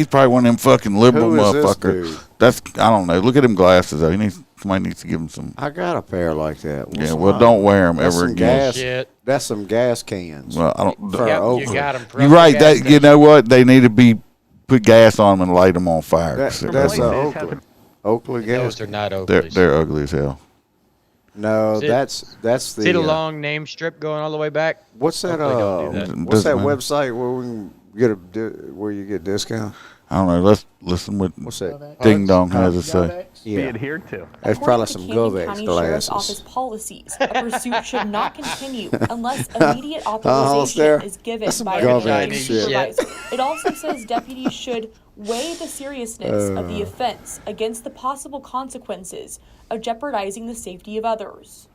probably one of them fucking liberal Who is this motherfuckers. dude? That's I don't know. Look at him glasses though. Somebody needs to give him some. I got a pair like that. Yeah, well, don't wear them ever again. Shit. That's some gas cans. Well, I don't. For Oakland. You got 'em from You're the right. gas That station. you know what? They need to put gas on them and light them on fire. That's Oakley gas. Those are not Oakleys. They're ugly as hell. No, See- that's the. See the long name strip going all the way back? What's that? Oakley don't do that. What's that Doesn't matter. website where we can get where you get discount? I don't know. Let's listen what What's that? Ding Dong has to say. Yeah. adhered to. That's According probably to some Camden Govex County Sheriff's glasses. Office policies, a pursuit should not continue unless immediate Sarah. authorization is given That's some by Govex the county shit. supervisor. It also says deputies should weigh the seriousness of the offense against the possible consequences of jeopardizing the safety of others.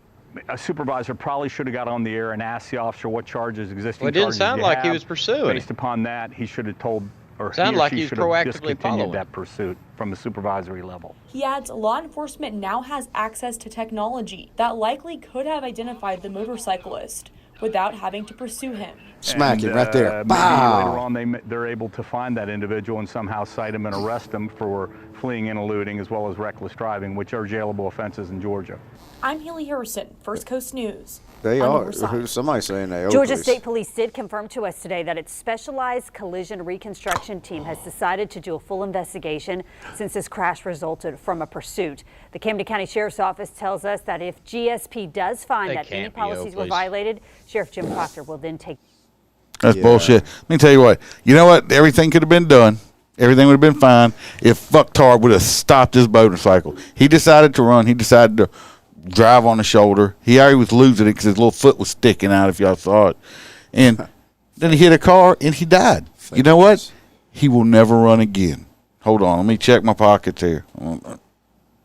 A supervisor probably should have got on the air and asked the officer what charges, existing Well, it didn't charges sound you like he have. was pursuing. Based upon that, he should have told, or Sounded he or like she he was should have proactively discontinued following. that pursuit from the supervisory level. He adds law enforcement now has access to technology that likely could have identified the motorcyclist without having to pursue him. Smack him right there. Maybe Bow. later on they're able to find that individual and somehow cite him and arrest him for fleeing and eluding as well as reckless driving, which are jailable offenses in Georgia. I'm Haley Harrison, First Coast News. They on are. Riverside. Somebody's saying they. Georgia Oakleys. State Police did confirm to us today that its specialized collision reconstruction team has decided to do a full investigation since this crash resulted from a pursuit. The Camden County Sheriff's Office tells us that if GSP does find They that any can't be policies were Oakleys. violated, Sheriff Jim Proctor will then take. That's Yeah. bullshit. Let me tell you what. You know what? Everything could have been done. Everything would have been fine if fucktard would have stopped his motorcycle. He decided to run. He decided to drive on the shoulder. He already was losing it because his little foot was sticking out, if y'all saw it. And then he hit a car and he died. You know what? He will never run again. Hold on. Let me check my pockets here.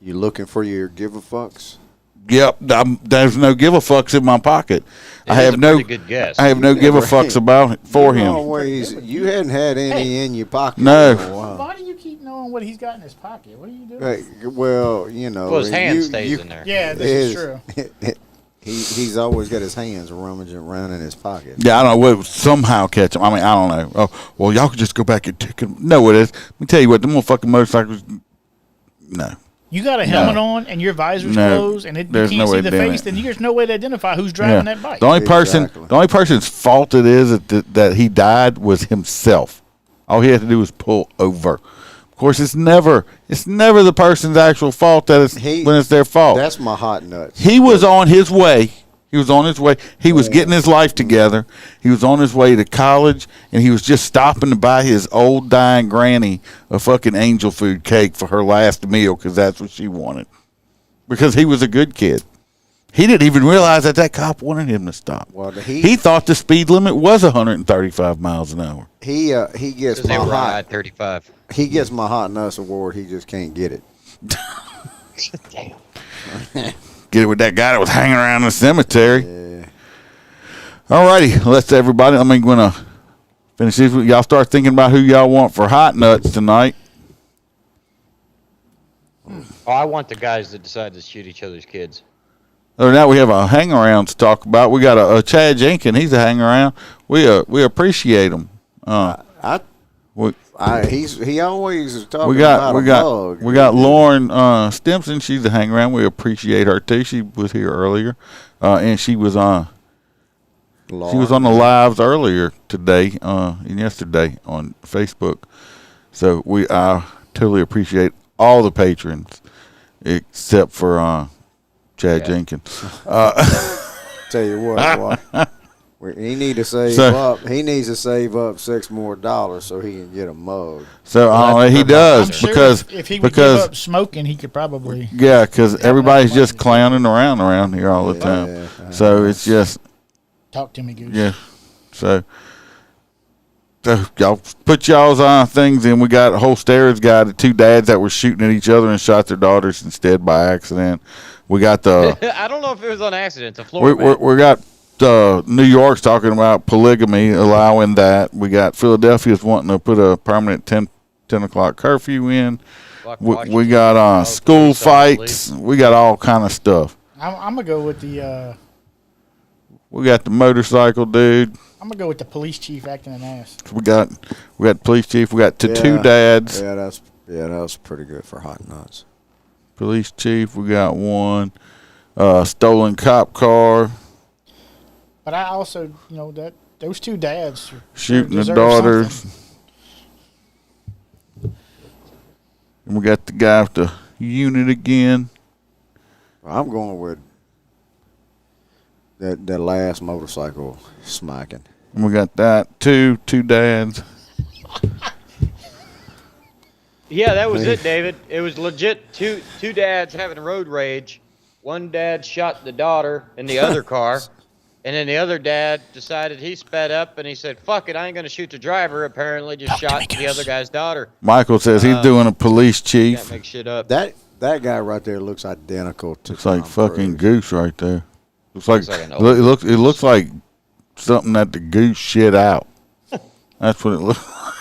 You looking for your give a fucks? Yep, there's no give a fucks in my pocket. It I is have a no. pretty good guess. I have no give a fucks about it for him. Always, you hadn't had any in your pocket. No. In a while. Why do you keep knowing what he's got in his pocket? What are you doing? Hey, well, you know. Well, his hand you- stays you- in there. Yeah, this is true. He's always got his hands rummaging around in his pocket. Yeah, I don't know. What somehow catch him. I mean, I don't know. Oh, well, y'all could just go back and take him. No, it is. Let me tell you what. Them motherfucking motorcycles. No. You got a helmet on and your visor's No. closed and you There's can't no way see of the doing face, it. then there's no way to identify who's driving that bike. The only person, Exactly. the only person's fault it is that he died was himself. All he had to do was pull over. Of course, it's never the person's actual fault when it's their fault. That's my hot nuts. He was on his way. He was on his way. He was getting his life together. He was on his way to college, and he was just stopping to buy his old dying granny a fucking angel food cake for her last meal because that's what she wanted. Because he was a good kid. He didn't even realize that cop wanted him to stop. Well, He thought the speed limit was 135 miles an hour. He gets Because they my were hot. high 35. He gets my hot nuts award. He just can't get it. Damn. Get it with that guy that was hanging around the cemetery. Yeah. All righty. Let's everybody. I'm going to finish this. Y'all start thinking about who y'all want for hot nuts tonight. Oh, I want the guys that decide to shoot each other's kids. Other than that, we have a hang-around to talk about. We got a Chad Jenkins. He's a hang-around. We appreciate him. He always is talking we about a got mug. we got Lauren Stimson. She's a hang-around. We appreciate her too. She was here earlier, and she was on. She was on the lives earlier today and yesterday on Facebook. So I totally appreciate all the patrons except for Chad Jenkins. Tell you what, he need to save up. He needs to save up $6 more so he can get a mug. So he does I'm sure because if he would give up smoking, he could probably. Yeah, because everybody's just clowning around here all the time. So it's just Talk to me, Goose. yeah. So y'all put y'all's things in. We got a whole Stairs guy, the two dads that were shooting at each other and shot their daughters instead by accident. We got the. I don't know if it was on accident. It's a Florida man. we got New York's talking about polygamy, allowing that. We got Philadelphia's wanting to put a permanent 10 o'clock curfew in. Well, We got school fights. We got all kind of stuff. I'm gonna go with the. We got the motorcycle dude. I'm gonna go with the police chief acting an ass. We got police chief. We got two dads. Yeah, that was pretty good for hot nuts. Police chief. We got one. Stolen cop car. But I also, that those two dads shooting the daughters. And we got the guy with the unit again. I'm going with that last motorcycle smacking. And we got that two dads. Yeah, that was it, David. It was legit two dads having road rage. One dad shot the daughter in the other car, and then the other dad decided he sped up and he said, "Fuck it, I ain't gonna shoot the driver." Apparently, just shot the other guy's daughter. Michael says he's doing a police chief. Can't make shit up. That guy right there looks identical to. Looks like fucking Cruise. Goose right there. Looks like an it looks like something that the goose shit out. That's what it looks like.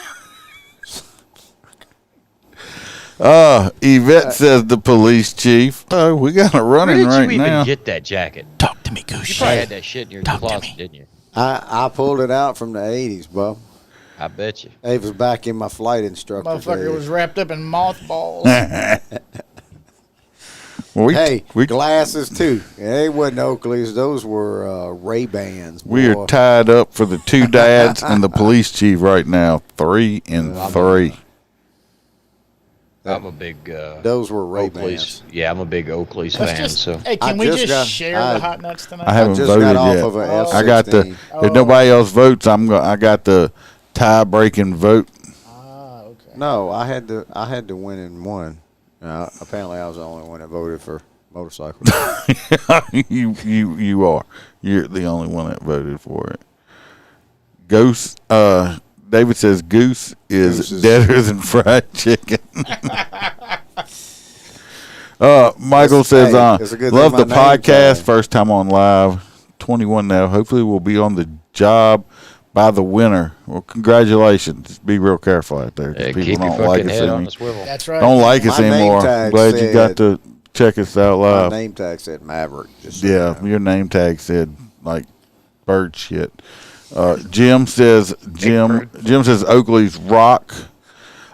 Yvette says the police chief. Oh, we got a running right now. Where did you even get that jacket? Talk to me, Goose. You probably had that shit in your closet, didn't you? I pulled it out from the 80s, Bo. I bet you. It was back in my flight instructor. Motherfucker was wrapped up in mothballs. We glasses too. They wasn't Oakleys; those were Ray-Bans. We are tied up for the two dads and the police chief right now, 3-3. I'm a big. Those were Ray-Bans. Yeah, I'm a big Oakley's fan. So Hey, can we just share the hot nuts tonight? I haven't voted yet. I got the. If nobody else votes, I got the tie-breaking vote. Okay. No, I had to win in one. Apparently, I was the only one that voted for motorcycles. you are. You're the only one that voted for it. Ghost. David says Goose is deader than fried chicken. Michael says, love the podcast. First time on live. 21 now. Hopefully we'll be on the job by the winter. Well, congratulations. Just be real careful out there. Yeah, people keep your don't like fucking us head on anymore. the swivel. That's right. Don't like us My name anymore. tag Glad you got said- to check us out live. My name tag said Maverick. Just so Yeah, you know. your name tag said like bird shit. Jim says Oakley's rock.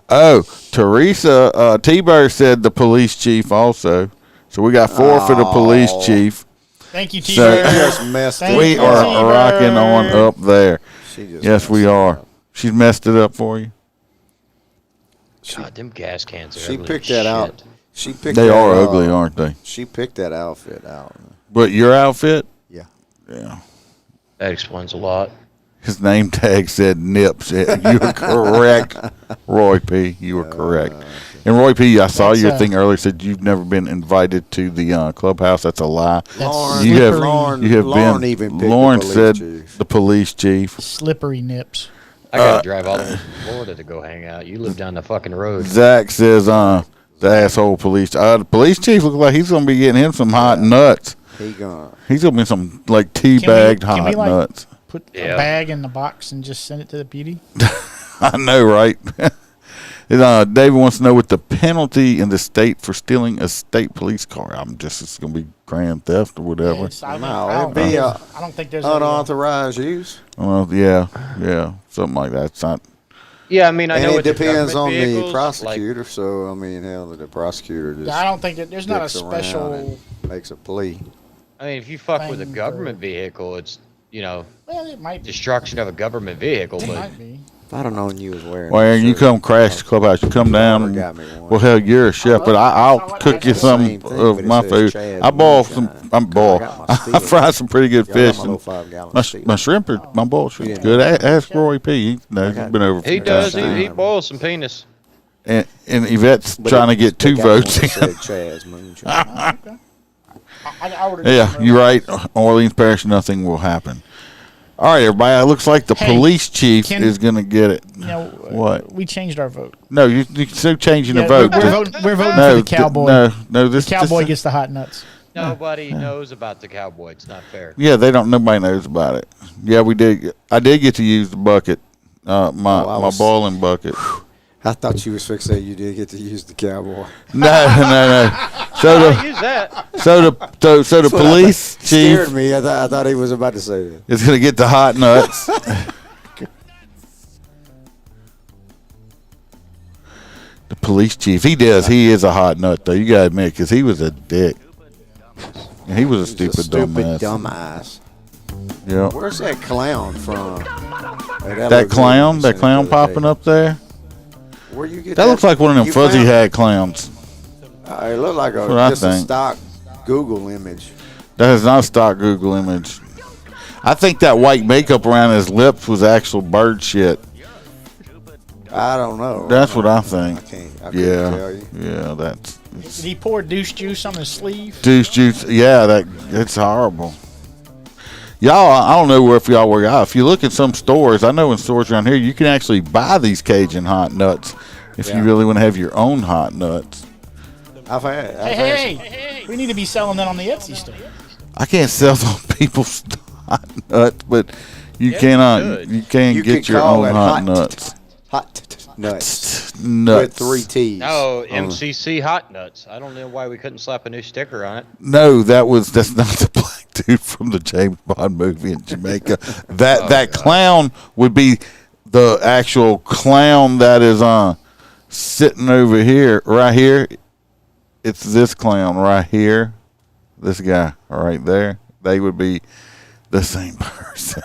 Oh, Teresa T-Bird said the police chief also. So we got 4 for the police chief. Thank you, So T-Bird. just messed it we up. are rocking on up there. She just Yes, we messed it are. up. She's messed it up for you. God, them gas cans are She ugly picked as that out. shit. She picked. They that, are ugly, aren't they? She picked that outfit out. But your outfit? Yeah. Yeah. That explains a lot. His name tag said Nips. You were correct, Roy P. You were correct. And Roy P., I saw your thing earlier. Said you've never been invited to the clubhouse. That's a lie. Lauren, you have. Lauren, You have Lauren been. even picked Lauren the police said chief. the police chief. Slippery Nips. I gotta drive all the way to Florida to go hang out. You live down the fucking road. Zach says, the asshole police. The police chief looks like he's gonna be getting him some hot nuts. He's gonna be some like tea-bagged Can we, hot nuts. Put a bag in the box and just send it to the PD? I know, right? David wants to know what the penalty in the state for stealing a state police car. It's going to be grand theft or whatever. It'd be I don't think there's unauthorized use. Well, yeah, something like that. It's not. Yeah, I mean, I And know it with the depends on government the vehicles, prosecutor. So I mean, hell, the prosecutor just. I don't think that there's not a dicks around special. and makes a plea. I mean, if you fuck with a thing government vehicle, it's Well, it might be. destruction of a government vehicle. It But might be. If I'd have known you was wearing. Well, that Aaron, you shirt, come crash the clubhouse. You come down. got me one. Well, hell, you're a chef, but I'll cook you some Same thing, of but it my says food. Chad I boil Moonshine. some. I'm boil. I got my I steel. fry some pretty good I got fish. my and little 5-gallon my, steel. my shrimp are my boiled shrimp. didn't Good. know that. Ask Roy P. He knows. He's been over. he from does. time to He time. boils some penis. And Yvette's But trying it- to get they 2 got votes one that in. said Chad's Moonshine. I ordered Yeah, you're right. Orleans Parish, nothing will happen. All right, everybody. It looks like the Hey, police chief can- is going to get it. What? We changed our vote. No, you're still changing the Yeah, vote. We're voting No, for the cowboy. No, this the cowboy this- gets the hot nuts. Nobody knows about the cowboy. It's not fair. Yeah, nobody knows about it. Yeah, we did. I did get to use the bucket, my boiling bucket. I thought you was fixing to say you did get to use the cowboy. No. Use that. So the police chief scared me. I thought he was about to say that. is going to get the hot nuts. The police chief, he is a hot nut though. You got to admit, because he was a dick. And he was a stupid dumbass. Yeah. Where's that clown from? That clown popping up there. Where you get that? Looks like one of them fuzzy hat clowns. It looked like a stock Google image. That is not a stock Google image. I think that white makeup around his lips was actual bird shit. I don't know. That's what I think. I couldn't tell you. Yeah, that's. Did he pour douche juice on his sleeve? Douche juice, yeah, it's horrible. Y'all, I don't know if y'all work out. If you look at some stores, I know in stores around here, you can actually buy these Cajun hot nuts if you really want to have your own hot nuts. Hey, we need to be selling that on the Etsy store. I can't sell those people's hot nuts, but you can get your own hot nuts. Hot nuts. Nuts. With 3 T's. No, MCC hot nuts. I don't know why we couldn't slap a new sticker on it. No, that's not the black dude from the James Bond movie in Jamaica. That clown would be the actual clown that is sitting over here, right here. It's this clown right here. This guy right there. They would be the same person.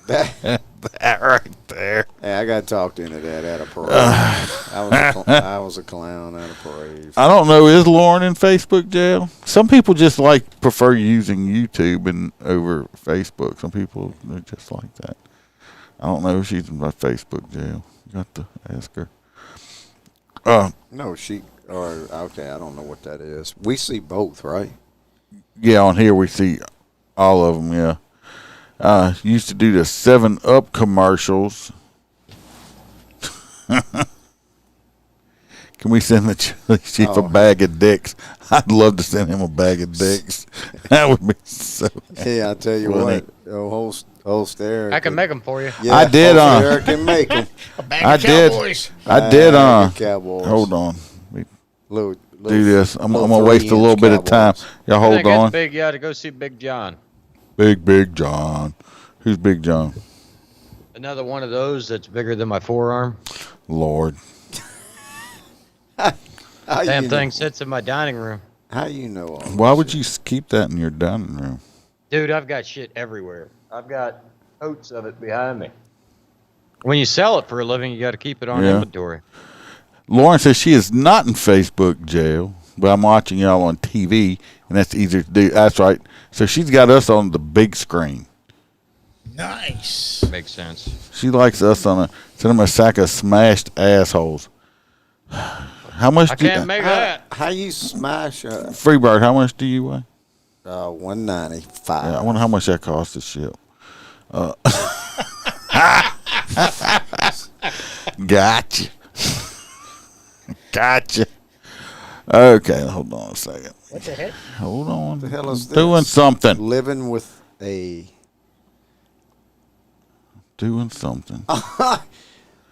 That right there. Hey, I got talked into that at a parade. I was a clown at a parade. I don't know. Is Lauren in Facebook jail? Some people just prefer using YouTube and over Facebook. Some people are just like that. I don't know if she's in my Facebook jail. You got to ask her. No, okay, I don't know what that is. We see both, right? Yeah, on here we see all of them, yeah. Used to do the 7-Up commercials. Can we send the chief a bag of dicks? I'd love to send him a bag of dicks. That would be so. Yeah, I'll tell you funny. what. Whole stare. I can make them for you. Yeah, I did. Eric can make them. A bag of cowboys. I did. Cowboys. Hold on. Little, do this. I'm gonna waste a little bit of time. Y'all hold on. Big, to go see Big John. Big John. Who's Big John? Another one of those that's bigger than my forearm. Lord. Damn thing sits in my dining room. How you know all Why would you keep that in your dining room? Dude, I've got shit everywhere. I've got totes of it behind me. When you sell it for a living, you got to keep it on inventory. Lauren says she is not in Facebook jail, but I'm watching y'all on TV, and that's easier to do. That's right. So she's got us on the big screen. Nice. Makes sense. She likes us send them a sack of smashed assholes. How much? I can't make that. How you smash a Freebird? How much do you weigh? 195. Yeah, I wonder how much that costs to ship. Gotcha. Okay, hold on a second. What the heck? Hold on. What the hell is this? Doing something. Living with a. Doing something.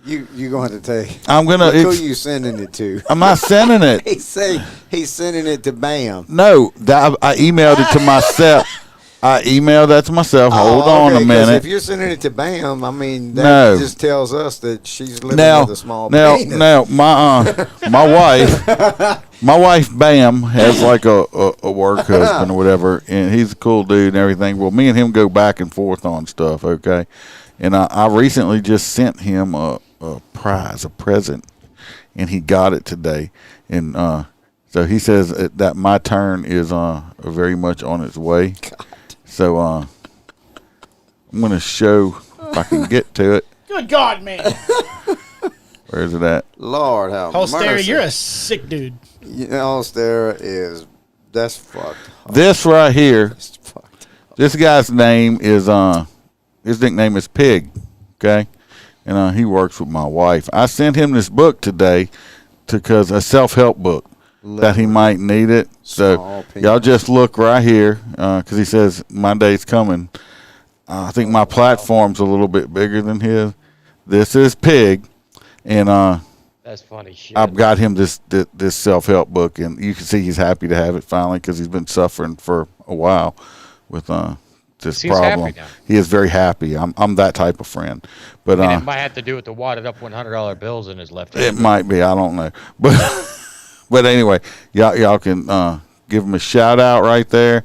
You going to take? I'm gonna. Look who you sending it to? I'm not sending it. He's sending it to Bam. No, I emailed it to myself. I emailed that to myself. Hold on a minute. If you're sending it to Bam, I mean that just tells us that she's living with a small penis. Now, my wife Bam has like a work husband or whatever, and he's a cool dude and everything. Well, me and him go back and forth on stuff, okay? And I recently just sent him a present, and he got it today. And so he says that my turn is very much on its way. God. So I'm going to show if I can get to it. Good God, man. Where is it at? Lord, how Holstera, you're a sick dude. You know, Holstera that's fucked. This right here, this guy's name is, his nickname is Pig, okay? And he works with my wife. I sent him this book today because a self-help book. That he might need it. So y'all just look right here because he says my day's coming. I think my platform's a little bit bigger than his. This is Pig, and That's funny shit. I've got him this self-help book, and you can see he's happy to have it finally because he's been suffering for a while with this problem. Happy now. He is very happy. I'm that type of friend. But it might have to do with the wadded up $100 bills in his left hand. It might be. I don't know. But anyway, y'all can give him a shout out right there.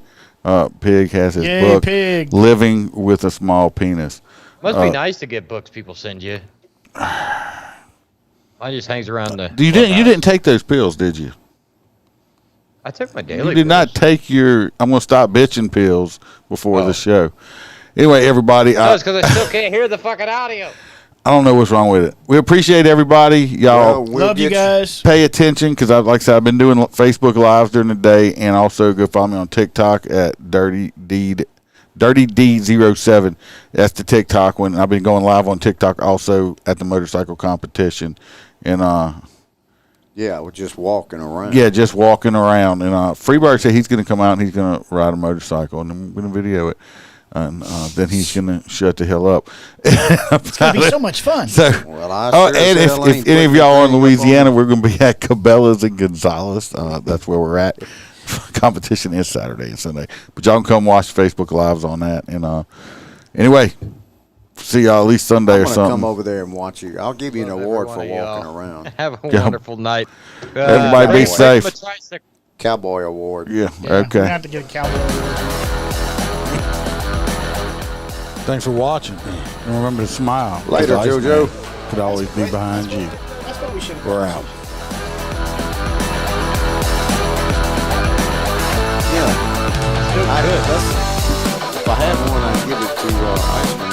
Pig has his book, Pig. Living with a Small Penis. Must be nice to get books people send you. Mine just hangs around the. You didn't take those pills, did you? I took my daily. You did not take your I'm gonna stop bitching pills before the show. Anyway, everybody. No, it's because I still can't hear the fucking audio. I don't know what's wrong with it. We appreciate everybody. Y'all love you guys. Pay attention because like I said, I've been doing Facebook Lives during the day, and also go follow me on TikTok at Dirty D07. That's the TikTok one. I've been going live on TikTok also at the motorcycle competition, and yeah, we're just walking around. Yeah, just walking around. And Freebird said he's going to come out and he's going to ride a motorcycle, and I'm going to video it. And then he's going to shut the hell up. It's going to be so much fun. So, and if any of y'all are in Louisiana, we're going to be at Cabela's and Gonzales. That's where we're at. Competition is Saturday and Sunday. But y'all can come watch Facebook Lives on that. And anyway, see y'all at least Sunday or something. Come over there and watch you. I'll give you an award for walking around. Have a wonderful night. Everybody be safe. Cowboy award. Yeah, We're okay. going to have to get a cowboy award. Thanks for watching. And remember to smile. Later, JoJo. Could always be behind you. That's what we should have. We're out. Yeah. If I had one, I'd give it to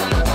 Iceman.